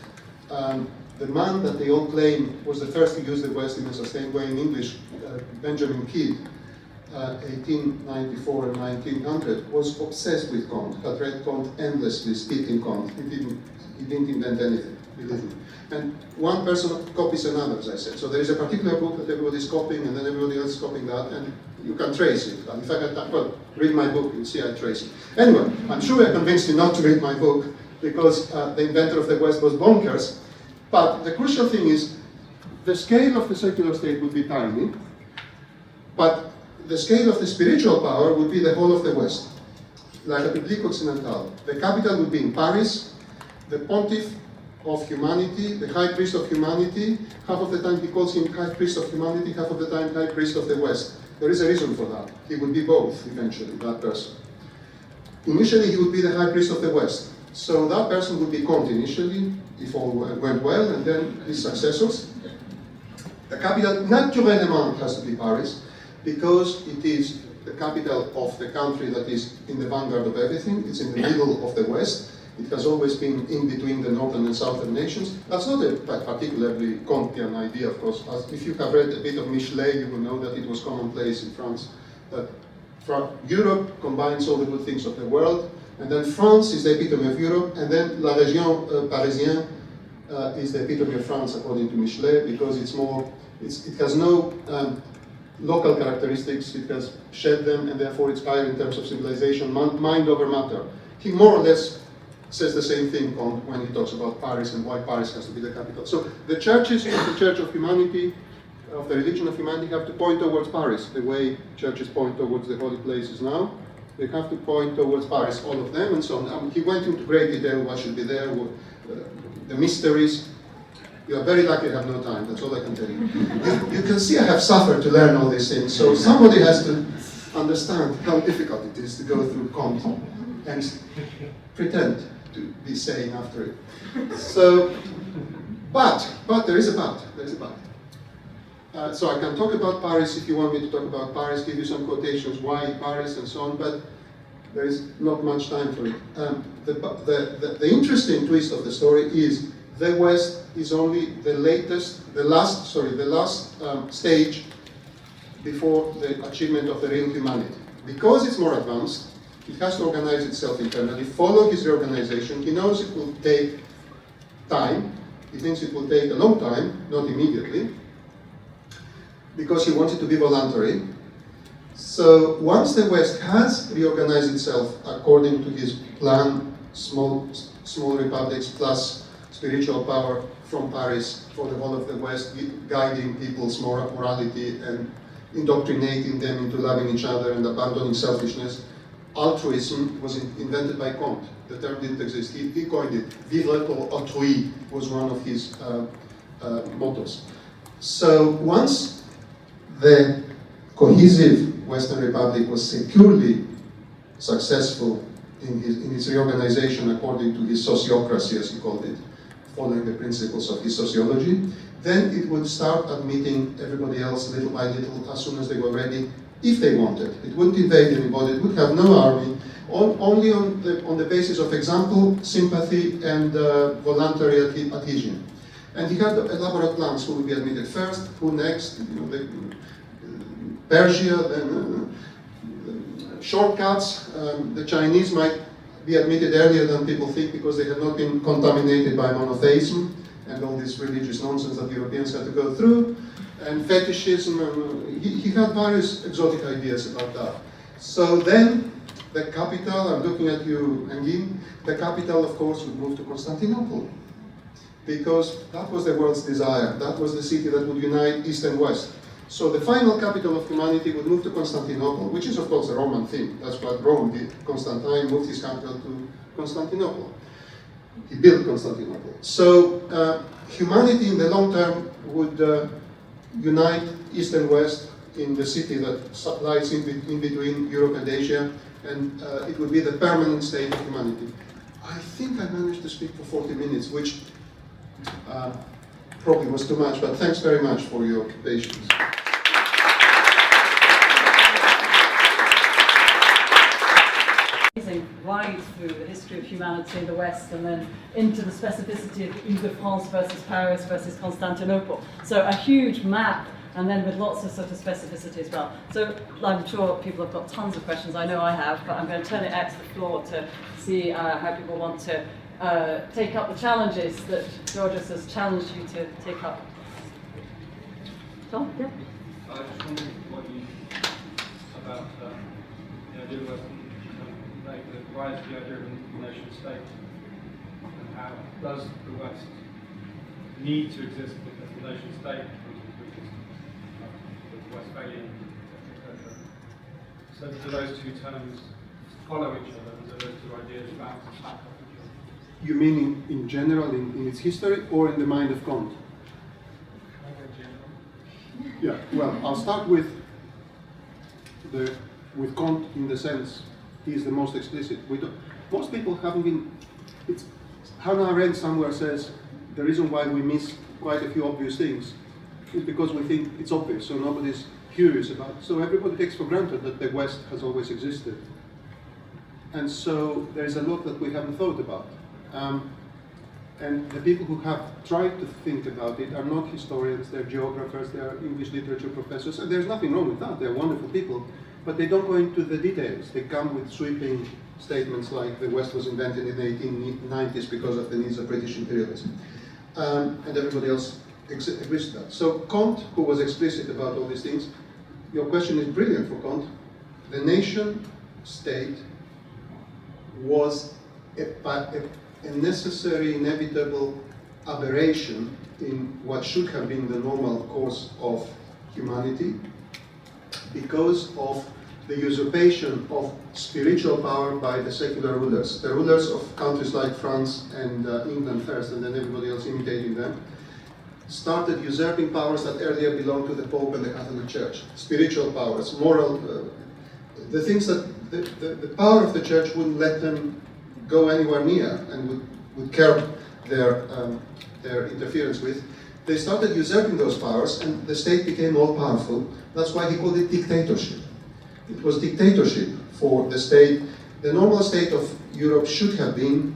The man that they all claim was the first to use the West in a sustained way in English, Benjamin Kidd, 1894 and 1900, was obsessed with Comte, had read Comte endlessly, speaking Comte. He didn't invent anything, believe me. And one person copies another, as I said. So there is a particular book that everybody's copying, and then everybody else is copying that, and you can trace it. And if I had time, well, read my book, you'll see I trace it. Anyway, I'm sure I convinced you not to read my book, because the inventor of the West was bonkers. But the crucial thing is, the scale of the secular state would be tiny, but the scale of the spiritual power would be the whole of the West, like a République Occidentale. The capital would be in Paris, the pontiff of humanity, the high priest of humanity. Half of the time he calls him high priest of humanity, half of the time high priest of the West. There is a reason for that. He would be both, eventually, that person. Initially, he would be the high priest of the West. So that person would be Comte initially, if all went well, and then his successors. The capital, naturellement, has to be Paris, because it is the capital of the country that is in the vanguard of everything. It's in the middle of the West. It has always been in between the northern and southern nations. That's not a particularly Comtean idea, of course. If you have read a bit of Michelet, you will know that it was commonplace in France. That Europe combines all the good things of the world, and then France is the epitome of Europe, and then La Région Parisienne is the epitome of France, according to Michelet, because it has no local characteristics, it has shed them, and therefore it's higher in terms of civilization, mind over matter. He more or less says the same thing when he talks about Paris and why Paris has to be the capital. So the churches of the Church of Humanity, of the religion of humanity, have to point towards Paris, the way churches point towards the holy places now. They have to point towards Paris, all of them, and so on. He went into great detail what should be there, the mysteries. You are very lucky I have no time, that's all I can tell you. You can see I have suffered to learn all these things, so somebody has to understand how difficult it is to go through Comte and pretend to be sane after it. So, but there is a but, so I can talk about Paris if you want me to talk about Paris, give you some quotations, why Paris and so on, but there is not much time for it. The interesting twist of the story is the West is only the last stage before the achievement of the real humanity. Because it's more advanced, it has to organize itself internally, follow his reorganization. He knows it will take time. He thinks it will take a long time, not immediately, because he wants it to be voluntary. So once the West has reorganized itself according to his plan, small republics plus spiritual power from Paris for the whole of the West, guiding people's morality and indoctrinating them into loving each other and abandoning selfishness. Altruism was invented by Comte. The term didn't exist. He coined it. Vivre pour autrui was one of his mottos. So once the cohesive Western Republic was securely successful in its reorganization according to his sociocracy, as he called it, following the principles of his sociology, then it would start admitting everybody else little by little as soon as they were ready, if they wanted. It wouldn't invade anybody, it would have no army, only on the basis of example, sympathy, and voluntary adhesion. And he had elaborate plans who would be admitted first, who next, Persia, then shortcuts. The Chinese might be admitted earlier than people think because they had not been contaminated by monotheism and all this religious nonsense that Europeans had to go through, and fetishism. He had various exotic ideas about that. So then the capital, I'm looking at you, Engin, the capital, of course, would move to Constantinople, because that was the world's desire. That was the city that would unite East and West. So the final capital of humanity would move to Constantinople, which is, of course, a Roman thing. That's what Rome did. Constantine moved his capital to Constantinople. He built Constantinople. So humanity in the long term would unite East and West in the city that lies in between Europe and Asia, and it would be the permanent state of humanity. I think I managed to speak for 40 minutes, which probably was too much, but thanks very much for your patience. Why right through the history of humanity in the West and then into the specificity of Ile-de-France versus Paris versus Constantinople. So a huge map, and then with lots of sort of specificity as well. So I'm sure people have got tons of questions, I know I have, but I'm going to turn it out to the floor to see how people want to take up the challenges that Georgios has challenged you to take up. Tom? Yeah. I was just wondering what you about the idea of like the rise of the idea of a nation state, and how does the West need to exist because the nation state the Westphalian, etc. So do those two terms follow each other, and do those two ideas bounce back off each other? You mean in general, in its history, or in the mind of Comte? Yeah, well, I'll start with Comte in the sense he's the most explicit. Most people haven't been. Hannah Arendt somewhere says the reason why we miss quite a few obvious things is because we think it's obvious, so nobody's curious about it. So everybody takes for granted that the West has always existed, and so there's a lot that we haven't thought about. And the people who have tried to think about it are not historians, they're geographers, they're English literature professors, and there's nothing wrong with that, they're wonderful people, but they don't go into the details. They come with sweeping statements like the West was invented in the 1890s because of the needs of British imperialism. And everybody else agrees with that. So Comte, who was explicit about all these things, your question is brilliant for Comte. The nation state was a necessary, inevitable aberration in what should have been the normal course of humanity because of the usurpation of spiritual power by the secular rulers. The rulers of countries like France and England first, and then everybody else imitating them, started usurping powers that earlier belonged to the Pope and the Catholic Church. Spiritual powers, moral, the things that the power of the Church wouldn't let them go anywhere near and would curb their interference with. They started usurping those powers, and the state became all-powerful. That's why he called it dictatorship. It was dictatorship for the state. The normal state of Europe should have been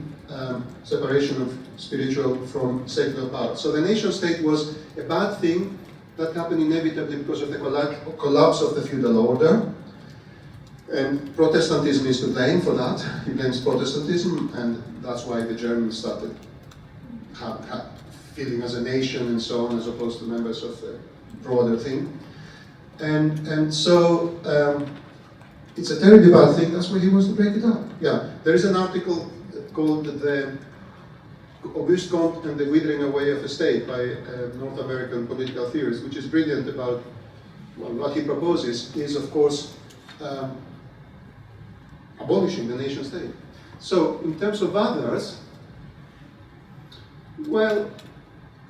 separation of spiritual from secular power. So the nation-state was a bad thing that happened inevitably because of the collapse of the feudal order. And Protestantism is to blame for that. He blames Protestantism, and that's why the Germans started feeling as a nation and so on, as opposed to members of the broader thing. And so it's a terribly bad thing. That's why he wants to break it up. Yeah, there is an article called the Auguste Comte and the Withering Away of a State by North American political theorist, which is brilliant about, well, what he proposes is, of course, abolishing the nation state. So, in terms of others, well,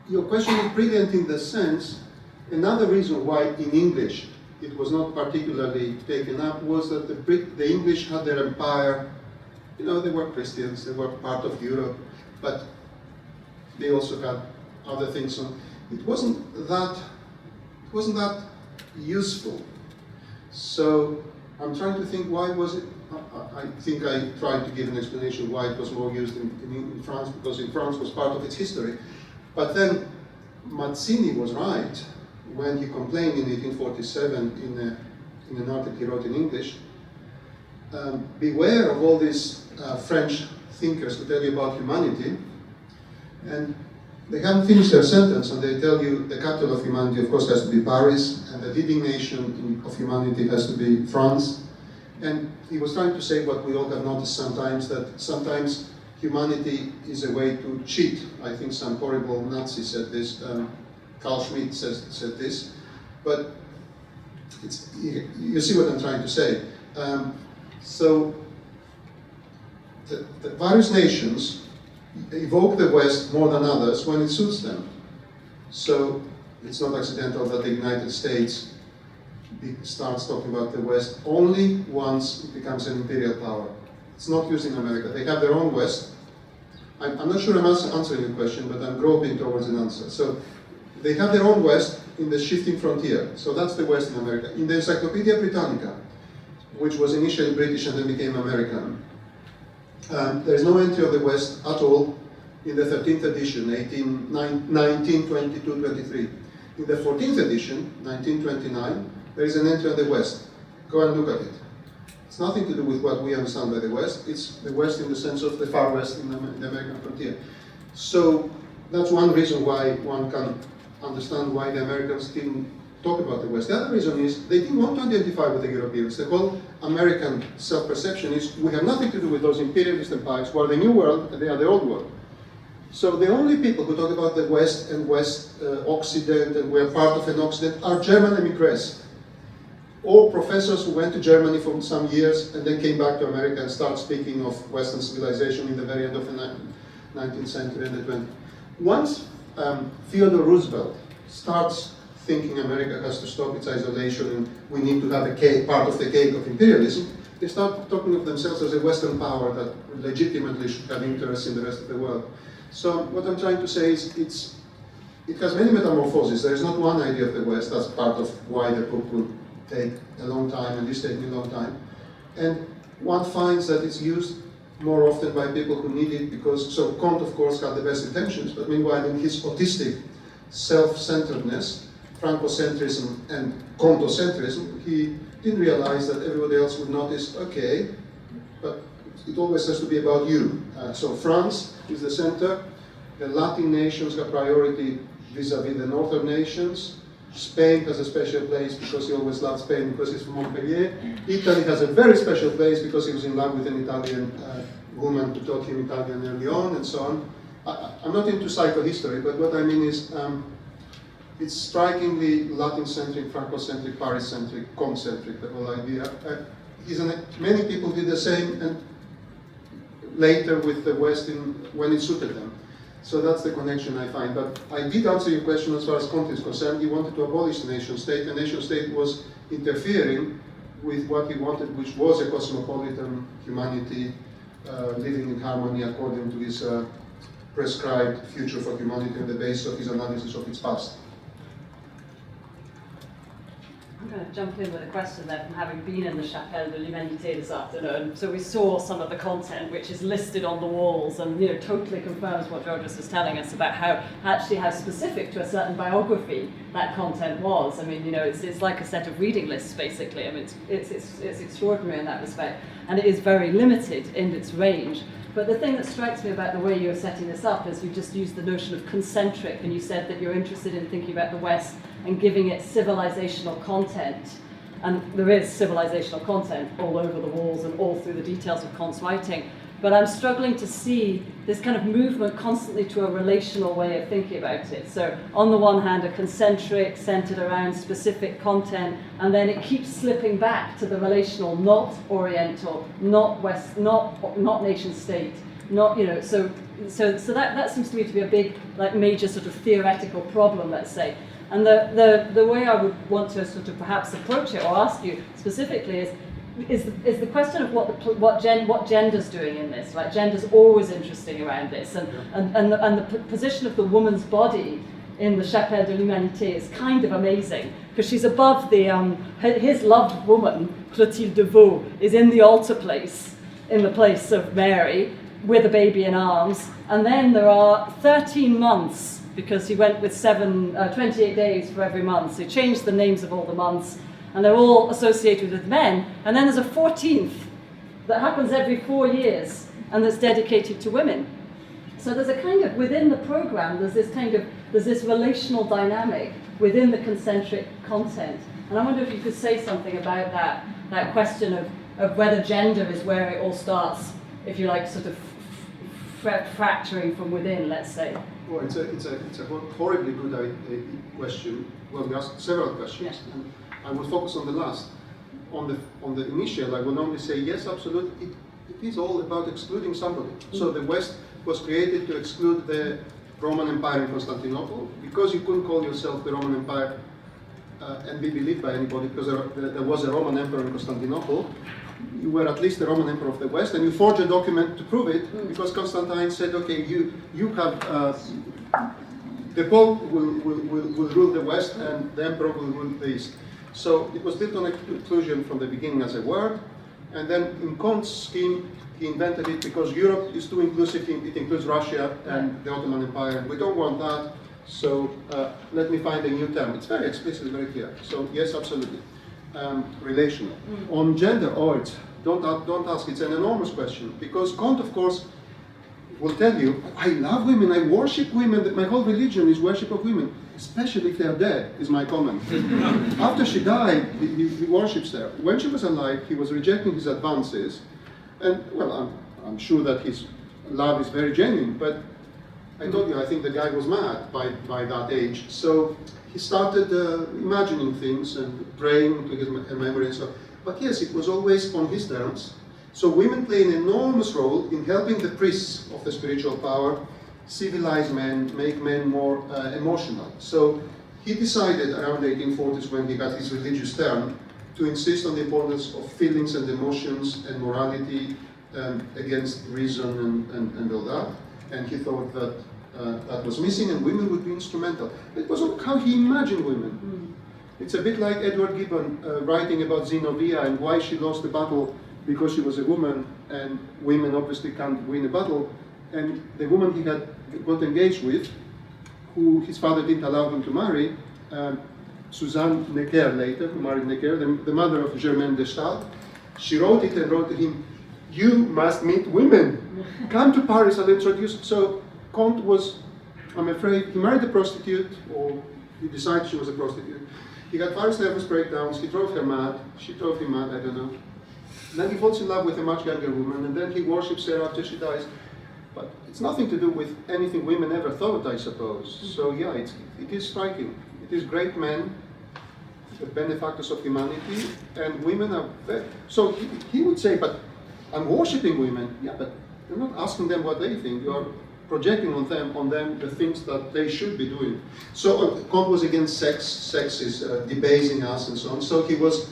your question is brilliant in the sense, another reason why in English it was not particularly taken up was that the English had their empire. You know, they were Christians, they were part of Europe, but they also had other things. So it wasn't that useful. So I'm trying to think, why was it? I think I tried to give an explanation why it was more used in France, because in France was part of its history. But then Mazzini was right when he complained in 1847 in an article he wrote in English, beware of all these French thinkers who tell you about humanity, and they haven't finished their sentence, and they tell you the capital of humanity, of course, has to be Paris, and the leading nation of humanity has to be France. And he was trying to say what we all have noticed sometimes, that sometimes humanity is a way to cheat. I think some horrible Nazi said this, Carl Schmitt said this, but you see what I'm trying to say. So the various nations evoke the West more than others when it suits them. So it's not accidental that the United States starts talking about the West only once it becomes an imperial power. It's not used in America. They have their own West. I'm not sure I'm answering your question, but I'm groping towards an answer. So they have their own West in the shifting frontier. So that's the West in America. In the Encyclopedia Britannica, which was initially British and then became American, There is no entry of the West at all in the 13th edition, 1922-23. In the 14th edition, 1929, there is an entry of the West. Go and look at it. It's nothing to do with what we understand by the West. It's the West in the sense of the far West in the American frontier. So that's one reason why one can understand why the Americans didn't talk about the West. The other reason is they didn't want to identify with the Europeans. The whole American self-perception is we have nothing to do with those imperialist empires who are the New World and they are the Old World. So the only people who talk about the West and West Occident and we are part of an Occident are German emigres. All professors who went to Germany for some years and then came back to America and started speaking of Western civilization in the very end of the 19th century and the 20th. Once Theodore Roosevelt starts thinking America has to stop its isolation and we need to have a cake, part of the cake of imperialism, they start talking of themselves as a Western power that legitimately should have interests in the rest of the world. So what I'm trying to say is it has many metamorphoses. There is not one idea of the West. That's part of why the book will take a long time and is taking a long time. And one finds that it's used more often by people who need it because, so Comte of course had the best intentions, but meanwhile in his autistic self-centeredness, Francocentrism and Comtocentrism, he didn't realize that everybody else would notice, okay, but it always has to be about you. So France is the center, the Latin nations have priority vis-a-vis the northern nations, Spain has a special place because he always loved Spain because he's from Montpellier. Italy has a very special place because he was in love with an Italian woman who taught him Italian early on and so on. I'm not into psychohistory, but what I mean is it's strikingly Latin-centric, Franco-centric, Paris-centric, Comte-centric, the whole idea. Many people did the same and later with the West when it suited them. So that's the connection I find. But I did answer your question as far as Comte is concerned. He wanted to abolish the nation state. The nation state was interfering with what he wanted, which was a cosmopolitan humanity living in harmony according to his prescribed future for humanity on the basis of his analysis of its past. I'm going to jump in with a question there from having been in the Chapelle de l'Humanité this afternoon. So we saw some of the content which is listed on the walls and totally confirms what Georgios is telling us about how specific to a certain biography that content was. I mean, it's like a set of reading lists basically. I mean, it's extraordinary in that respect, and it is very limited in its range. But the thing that strikes me about the way you're setting this up is you just used the notion of concentric, and you said that you're interested in thinking about the West and giving it civilizational content. And there is civilizational content all over the walls and all through the details of Comte's writing. But I'm struggling to see this kind of movement constantly to a relational way of thinking about it. So on the one hand, a concentric, centered around specific content, and then it keeps slipping back to the relational, not oriental, not West, not nation state, not, so that seems to me to be a big, major sort of theoretical problem, let's say. And the way I would want to sort of perhaps approach it or ask you specifically is the question of what gender's doing in this, right? Gender's always interesting around this, and the position of the woman's body in the Chapelle de l'Humanité is kind of amazing because she's above his loved woman Clotilde de Vaux is in the altar place, in the place of Mary with a baby in arms, and then there are 13 months because he went with 28 days for every month. So he changed the names of all the months, and they're all associated with men. And then there's a 14th that happens every 4 years, and that's dedicated to women. So there's a kind of, within the program, there's this relational dynamic within the concentric content. And I wonder if you could say something about that question of whether gender is where it all starts, if you like, sort of fracturing from within, let's say. Well, it's a horribly good question. Well, we asked several questions. Yes. And I will focus on the last. On the initial, I will only say yes, absolutely. It is all about excluding somebody. So the West was created to exclude the Roman Empire in Constantinople because you couldn't call yourself the Roman Empire and be believed by anybody because there was a Roman Emperor in Constantinople. You were at least the Roman Emperor of the West, and you forged a document to prove it because Constantine said, okay, you have the Pope will rule the West and the Emperor will rule the East. So it was built on exclusion from the beginning as a word, And then in Comte's scheme, he invented it because Europe is too inclusive. It includes Russia and the Ottoman Empire, and we don't want that. So let me find a new term. It's very explicit, very clear. So yes, absolutely. Relational. On gender, don't ask. It's an enormous question, because Comte, of course, will tell you, I love women, I worship women, my whole religion is worship of women, especially if they are dead, is my comment. After she died, he worships her. When she was alive, he was rejecting his advances, and well, I'm sure that his love is very genuine, but I told you, I think the guy was mad by that age. So he started imagining things and praying to his memory and so on. But yes, it was always on his terms. So women play an enormous role in helping the priests of the spiritual power civilize men, make men more emotional. So he decided around 1840s, when he got his religious turn, to insist on the importance of feelings and emotions and morality against reason and all that. And he thought that that was missing, and women would be instrumental. It was how he imagined women. It's a bit like Edward Gibbon writing about Zenobia and why she lost the battle because she was a woman, and women obviously can't win a battle. And the woman he had got engaged with, who his father didn't allow him to marry, Suzanne Necker later, who married Necker, the mother of Germaine de Stael, she wrote it and wrote to him, "You must meet women. Come to Paris, I'll introduce." So Comte was, I'm afraid, he married a prostitute, or he decided she was a prostitute. He got various nervous breakdowns, he drove her mad, she drove him mad, I don't know. Then he falls in love with a much younger woman, and then he worships her after she dies. But it's nothing to do with anything women ever thought, I suppose. So yeah, it is striking. It is great men, the benefactors of humanity, and women are very... So he would say, but I'm worshipping women. Yeah, but you're not asking them what they think. You are projecting on them the things that they should be doing. So Comte was against sex. Sex is debasing us and so on. So he was...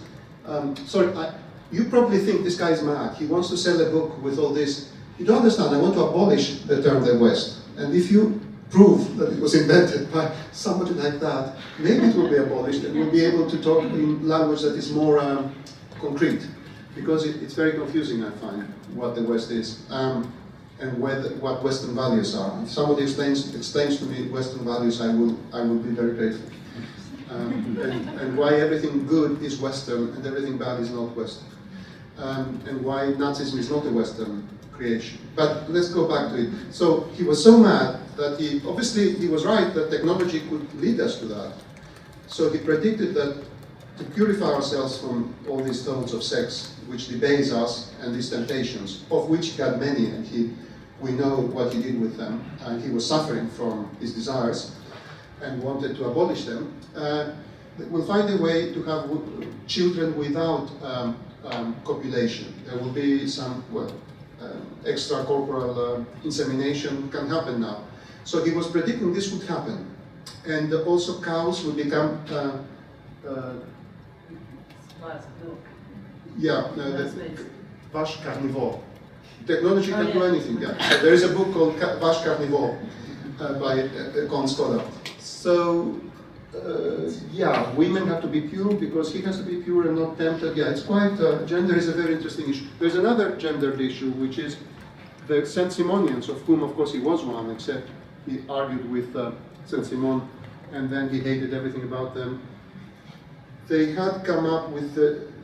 you probably think this guy is mad. He wants to sell a book with all this. You don't understand. I want to abolish the term the West. And if you prove that it was invented by somebody like that, maybe it will be abolished, and we'll be able to talk in language that is more concrete. Because it's very confusing, I find, what the West is, and what Western values are. If somebody explains to me Western values, I will be very grateful. And why everything good is Western and everything bad is not Western. And why Nazism is not a Western creation. But let's go back to it. So he was so mad that he was right that technology could lead us to that. So he predicted that to purify ourselves from all these thoughts of sex, which debase us, and these temptations, of which he had many, and we know what he did with them, and he was suffering from his desires and wanted to abolish them, we'll find a way to have children without copulation. There will be some, extracorporal insemination can happen now. So he was predicting this would happen. And also cows would become vache carnivore. Technology can do anything. Yeah. So there is a book called Vache Carnivore by a Comte scholar. So women have to be pure because he has to be pure and not tempted. Yeah, it's quite, gender is a very interesting issue. There's another gendered issue, which is the Saint-Simonians, of whom, of course, he was one, except he argued with Saint-Simon, and then he hated everything about them. They had come up with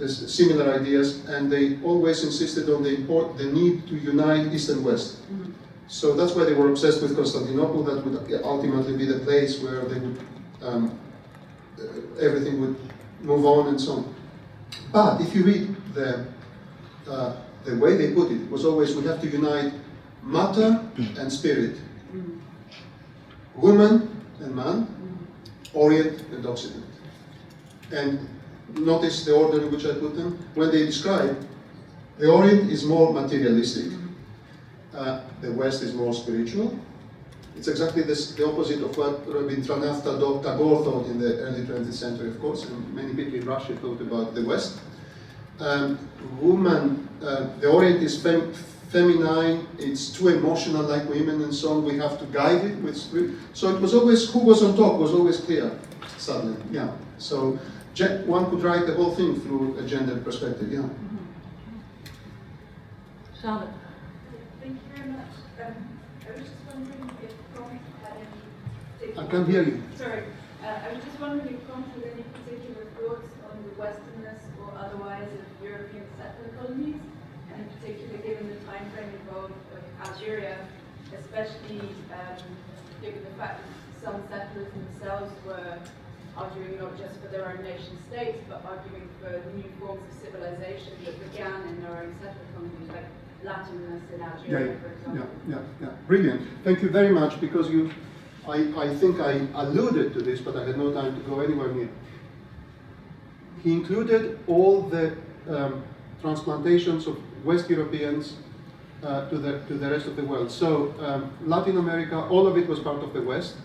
similar ideas, and they always insisted on the need to unite East and West. Mm-hmm. So that's why they were obsessed with Constantinople. That would ultimately be the place where they would everything would move on and so on. But if you read the way they put it, it was always we have to unite matter and spirit, woman and man, Orient and Occident. And notice the order in which I put them. When they describe, the Orient is more materialistic, the West is more spiritual. It's exactly the opposite of what Rabindranath Tagore thought in the early 20th century, of course, and many people in Russia thought about the West. Woman, the Orient is feminine, it's too emotional like women and so on, we have to guide it with spirit. So it was always, who was on top was always clear, suddenly, yeah. So one could write the whole thing through a gender perspective, yeah. Charlotte. Thank you very much. I was just wondering if Comte had any particular... I can't hear you. Sorry. I was just wondering if Comte had any particular thoughts on the Westerness or otherwise of European settler colonies, and in particular given the time frame involved of Algeria, especially given the fact that some settlers themselves were arguing not just for their own nation states, but arguing for new forms of civilization that began in their own settler colonies, like Latinness in Algeria, for example. Yeah. Brilliant. Thank you very much, because I think I alluded to this, but I had no time to go anywhere near. He included all the transplantations of West Europeans to the rest of the world. So Latin America, all of it was part of the West,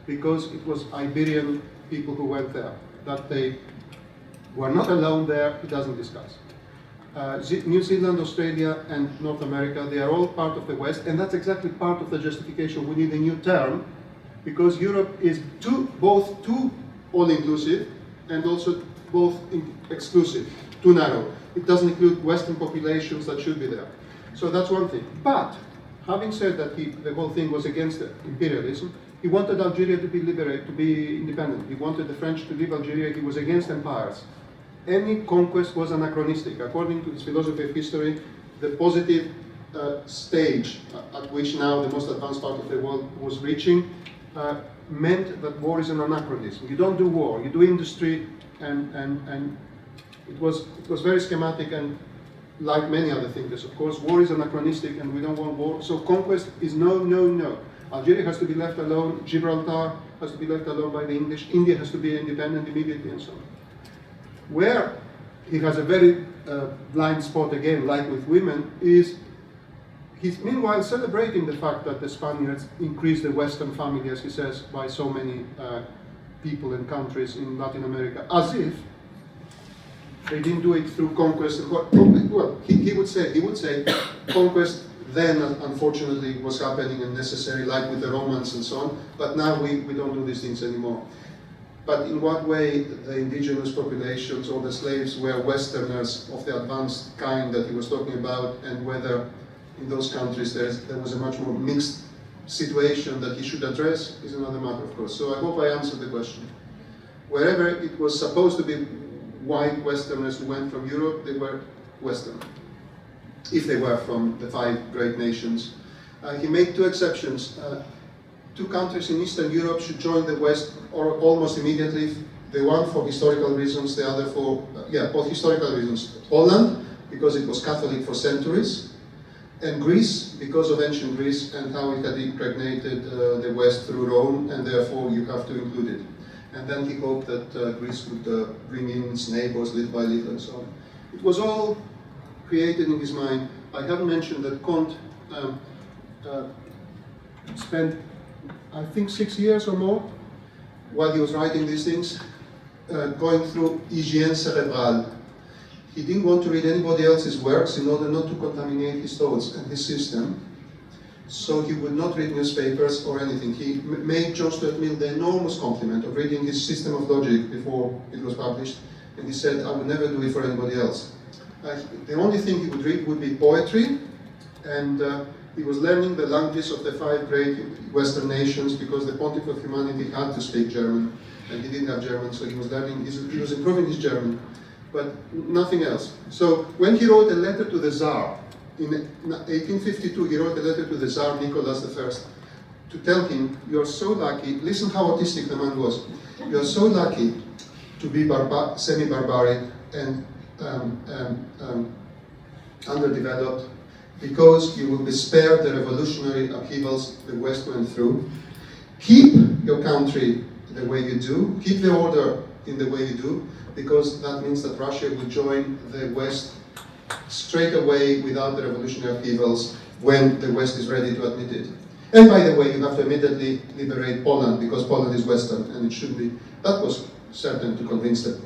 because it was Iberian people who went there. That they were not alone there, he doesn't discuss. New Zealand, Australia, and North America, they are all part of the West, and that's exactly part of the justification. We need a new term, because Europe is both too all-inclusive and also both exclusive, too narrow. It doesn't include Western populations that should be there. So that's one thing. But having said that, the whole thing was against imperialism. He wanted Algeria to be liberated, to be independent. He wanted the French to leave Algeria. He was against empires. Any conquest was anachronistic. According to his philosophy of history, the positive stage at which now the most advanced part of the world was reaching meant that war is an anachronism. You don't do war, you do industry, and it was very schematic, and like many other thinkers, of course, war is anachronistic and we don't want war. So conquest is no, no, no. Algeria has to be left alone, Gibraltar has to be left alone by the English, India has to be independent immediately, and so on. Where he has a very blind spot again, like with women, is he's meanwhile celebrating the fact that the Spaniards increased the Western family, as he says, by so many people and countries in Latin America, as if they didn't do it through conquest. Well, he would say conquest then, unfortunately, was happening and necessary, like with the Romans and so on, but now we don't do these things anymore. But in what way the indigenous populations or the slaves were Westerners of the advanced kind that he was talking about, and whether in those countries there was a much more mixed situation that he should address is another matter, of course. So I hope I answered the question. Wherever it was supposed to be white Westerners who went from Europe, they were Western, if they were from the 5 great nations. He made 2 exceptions. 2 countries in Eastern Europe should join the West or almost immediately. The one for historical reasons, the other for, both historical reasons. Poland, because it was Catholic for centuries, and Greece, because of ancient Greece and how it had impregnated the West through Rome, and therefore you have to include it. And then he hoped that Greece would bring in its neighbors little by little and so on. It was all created in his mind. I haven't mentioned that Comte spent, I think, 6 years or more while he was writing these things, going through hygiene cerebrale. He didn't want to read anybody else's works in order not to contaminate his thoughts and his system. So he would not read newspapers or anything. He made John Stuart Mill the enormous compliment of reading his System of Logic before it was published, and he said, I would never do it for anybody else. The only thing he would read would be poetry, and he was learning the languages of the 5 great Western nations, because the Pontiff of Humanity had to speak German, and he didn't have German, so he was learning, he was improving his German, but nothing else. So when he wrote a letter to the Tsar, in 1852, he wrote a letter to the Tsar Nicholas I to tell him, you're so lucky, listen how autistic the man was, you're so lucky to be semi-barbaric and underdeveloped, because you will be spared the revolutionary upheavals the West went through. Keep your country the way you do, keep the order in the way you do, because that means that Russia will join the West straight away without the revolutionary upheavals when the West is ready to admit it. And by the way, you have to immediately liberate Poland, because Poland is Western and it should be. That was certain to convince the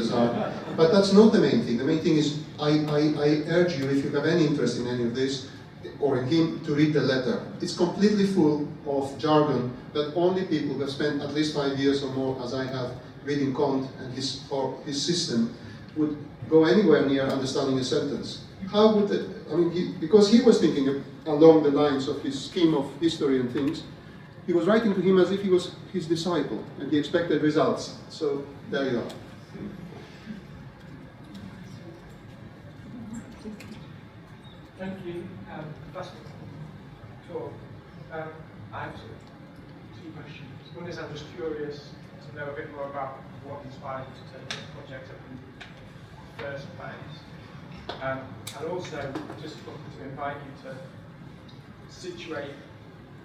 Tsar. But that's not the main thing. The main thing is, I urge you, if you have any interest in any of this, or in him, to read the letter. It's completely full of jargon that only people who have spent at least 5 years or more, as I have, reading Comte and his system, would go anywhere near understanding a sentence. How would it, I mean, because he was thinking along the lines of his scheme of history and things, he was writing to him as if he was his disciple and he expected results. So there you are. Thank you, Professor Talk. I have two questions. One is I'm just curious to know a bit more about what inspired you to take this project up in the first place. And also just wanted to invite you to situate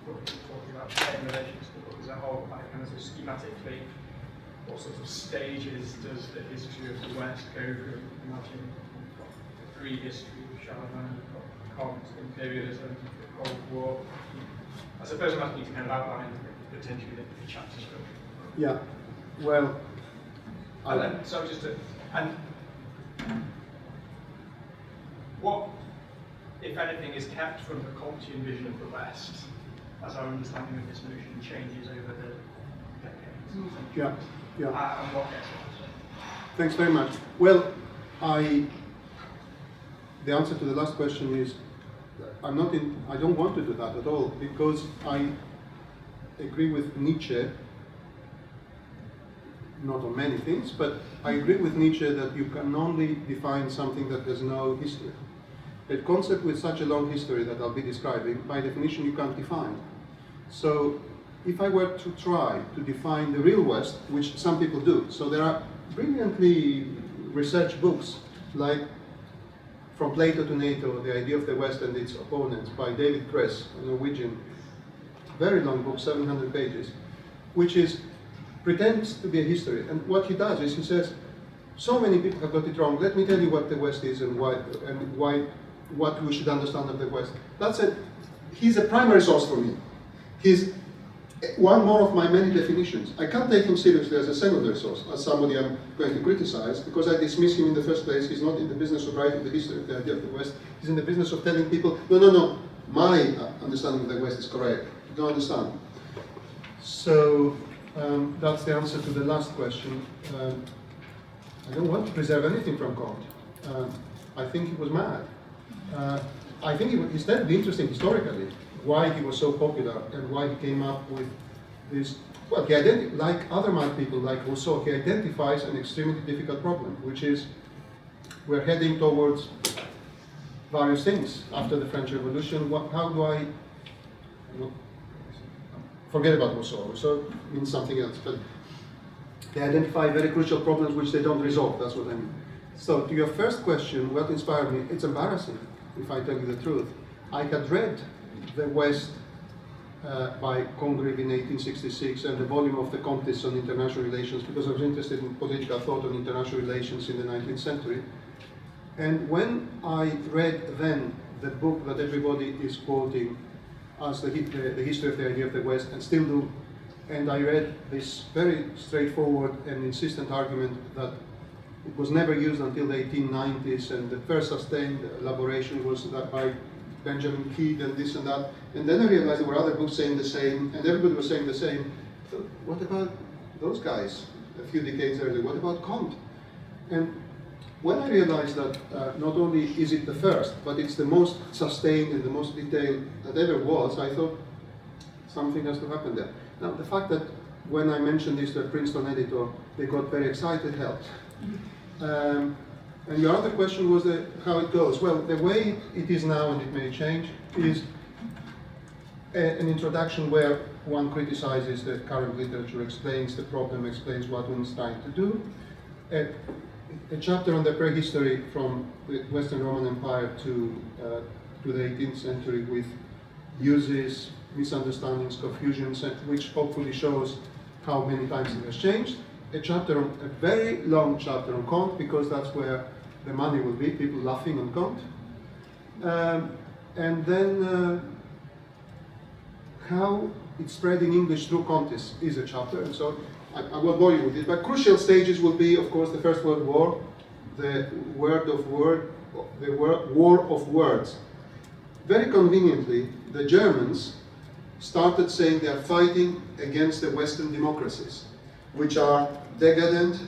what we're talking about today in relation to the book as a whole, like kind of schematically, what sorts of stages does the history of the West go through? Imagine you've got the pre-history of Charlemagne, you've got Comte, imperialism, the Cold War. I suppose I'm asking you to kind of outline potentially the chapter structure. Yeah, well, And then, so just to, and what, if anything, is kept from the Comtean vision of the West, as our understanding of this notion changes over the decades? yeah. And what gets lost? Thanks very much. Well, the answer to the last question is, I don't want to do that at all, because I agree with Nietzsche, not on many things, but I agree with Nietzsche that you can only define something that has no history. A concept with such a long history that I'll be describing, by definition, you can't define. So if I were to try to define the real West, which some people do, so there are brilliantly researched books like From Plato to NATO, The Idea of the West and Its Opponents by David Kress, a Norwegian, very long book, 700 pages, which pretends to be a history. And what he does is he says, so many people have got it wrong, let me tell you what the West is and what we should understand of the West. He's a primary source for me. He's one more of my many definitions. I can't take him seriously as a secondary source, as somebody I'm going to criticize, because I dismiss him in the first place. He's not in the business of writing the history of the idea of the West. He's in the business of telling people, no, my understanding of the West is correct. You don't understand. So that's the answer to the last question. I don't want to preserve anything from Comte. I think he was mad. I think it's terribly interesting historically why he was so popular and why he came up with this. Well, like other mad people like Rousseau, he identifies an extremely difficult problem, which is we're heading towards various things after the French Revolution. How do I forget about Rousseau? Rousseau means something else, but they identify very crucial problems which they don't resolve. That's what I mean. So to your first question, what inspired me? It's embarrassing, if I tell you the truth. I had read The West by Congreve in 1866 and the volume of the Comtes on international relations because I was interested in political thought on international relations in the 19th century. And when I read then the book that everybody is quoting as the history of the idea of the West, and still do, and I read this very straightforward and insistent argument that it was never used until the 1890s, and the first sustained elaboration was that by Benjamin Kidd and this and that. And then I realized there were other books saying the same, and everybody was saying the same. So what about those guys a few decades earlier? What about Comte? And when I realized that not only is it the first, but it's the most sustained and the most detailed that ever was, I thought something has to happen there. Now, the fact that when I mentioned this to a Princeton editor, they got very excited helped. And your other question was how it goes. Well, the way it is now, and it may change, is an introduction where one criticizes the current literature, explains the problem, explains what one's trying to do. A chapter on the prehistory from the Western Roman Empire to the 18th century with uses, misunderstandings, confusions, which hopefully shows how many times it has changed. A very long chapter on Comte, because that's where the money will be, people laughing on Comte. And then how it's spreading English through Comte is a chapter, and so I won't bore you with it. But crucial stages will be, of course, the First World War, the war of words. Very conveniently, the Germans started saying they are fighting against the Western democracies, which are decadent,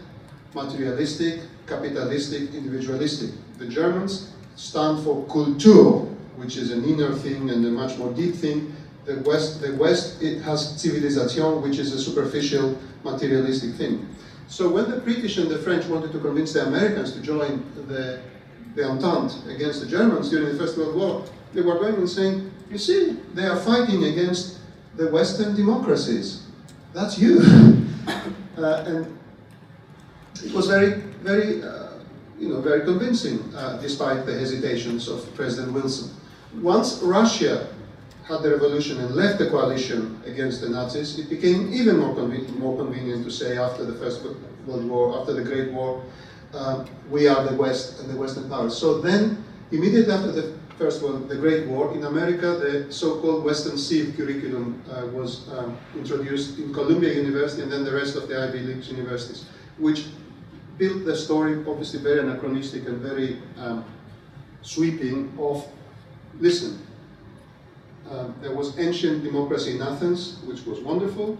materialistic, capitalistic, individualistic. The Germans stand for Kultur, which is an inner thing and a much more deep thing. The West, it has Civilisation, which is a superficial, materialistic thing. So when the British and the French wanted to convince the Americans to join the Entente against the Germans during the First World War, they were going and saying, you see, they are fighting against the Western democracies. That's you. And it was very, very, very convincing, despite the hesitations of President Wilson. Once Russia had the revolution and left the coalition against the Nazis, it became even more convenient to say after the First World War, after the Great War, we are the West and the Western powers. So then, immediately after the the Great War, in America, the so-called Western Civ curriculum was introduced in Columbia University and then the rest of the Ivy League universities, which built the story, obviously very anachronistic and very sweeping, of, listen, there was ancient democracy in Athens, which was wonderful.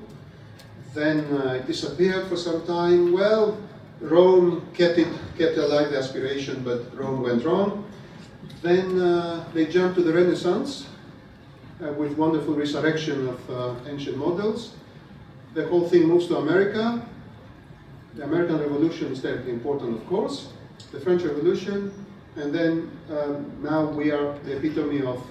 Then it disappeared for some time. Well, Rome kept alive the aspiration, but Rome went wrong. Then they jumped to the Renaissance with wonderful resurrection of ancient models. The whole thing moves to America. The American Revolution is terribly important, of course. The French Revolution, and then now we are the epitome of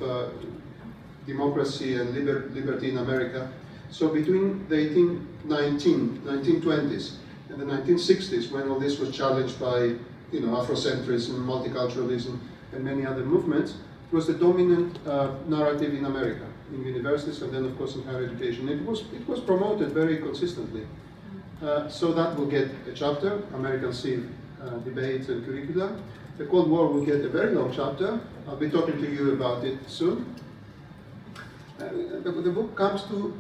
democracy and liberty in America. So between the 1920s and the 1960s, when all this was challenged by Afrocentrism, multiculturalism, and many other movements, it was the dominant narrative in America, in universities, and then of course in higher education. It was promoted very consistently. So that will get a chapter, American Civ debates and curricula. The Cold War will get a very long chapter. I'll be talking to you about it soon. The book comes to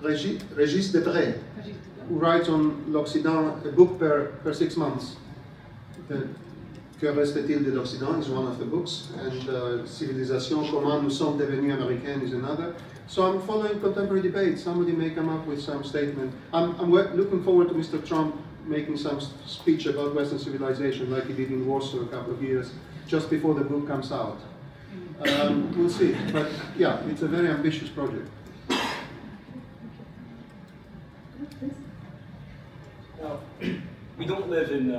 Régis Debray, who writes on l'Occident, a book per 6 months. Que reste-t-il de l'Occident is one of the books, and Civilisation, comment nous sommes devenus américains is another. So I'm following contemporary debate. Somebody may come up with some statement. I'm looking forward to Mr. Trump making some speech about Western civilization, like he did in Warsaw a couple of years, just before the book comes out. We'll see. But yeah, it's a very ambitious project. Now, we don't live in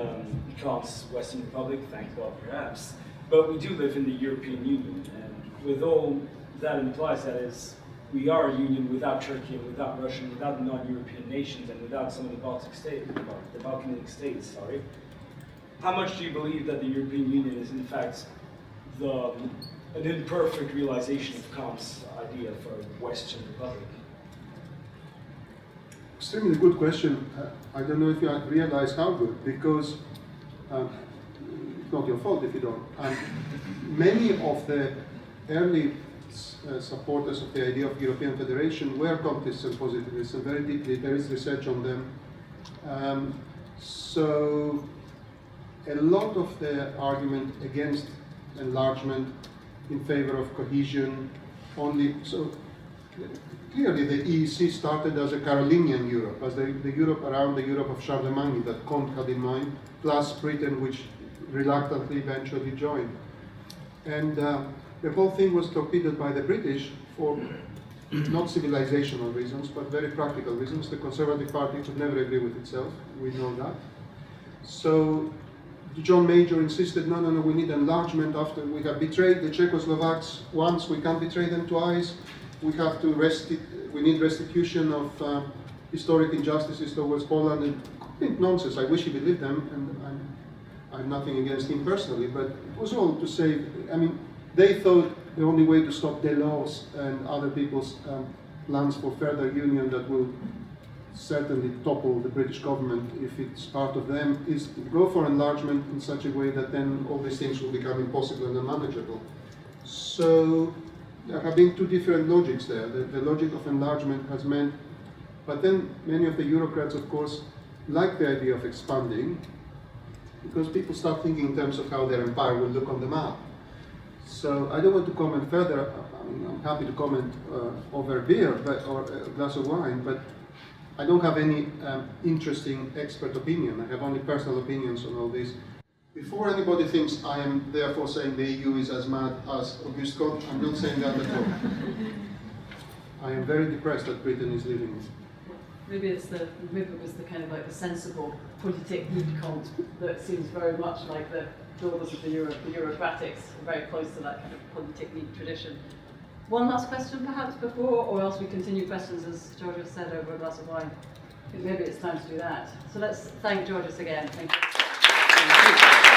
Comte's Western Republic, thank God perhaps, but we do live in the European Union, and with all that implies, that is, we are a union without Turkey and without Russia and without the non-European nations and without some of the Baltic states, the Balkanic states, sorry. How much do you believe that the European Union is in fact an imperfect realization of Comte's idea for a Western Republic? Extremely good question. I don't know if you realize how good, because it's not your fault if you don't. Many of the early supporters of the idea of European Federation were Comtists and Positivists, and very deeply there is research on them. So a lot of the argument against enlargement, in favor of cohesion, clearly the EEC started as a Carolinian Europe, as the Europe around the Europe of Charlemagne that Comte had in mind, plus Britain, which reluctantly eventually joined. And the whole thing was torpedoed by the British for not civilizational reasons, but very practical reasons. The Conservative Party could never agree with itself, we know that. So John Major insisted, no, we need enlargement after we have betrayed the Czechoslovaks once, we can't betray them twice. We have to we need restitution of historic injustices towards Poland, and complete nonsense. I wish he believed them, and I have nothing against him personally, but it was all to save. I mean, they thought the only way to stop Delors and other people's plans for further union that will certainly topple the British government if it's part of them is to go for enlargement in such a way that then all these things will become impossible and unmanageable. So there have been two different logics there. The logic of enlargement has meant, but then many of the Eurocrats, of course, like the idea of expanding, because people start thinking in terms of how their empire will look on the map. So I don't want to comment further. I mean, I'm happy to comment over beer or a glass of wine, but I don't have any interesting expert opinion. I have only personal opinions on all this. Before anybody thinks I am therefore saying the EU is as mad as Auguste Comte, I'm not saying that at all. I am very depressed that Britain is leaving it. Maybe it was the kind of like the sensible politique mid-Comte that seems very much like the daughters of the Eurocratics, very close to that kind of politique mid tradition. One last question perhaps before, or else we continue questions as Georgios said over a glass of wine. Maybe it's time to do that. So let's thank Georgios again. Thank you.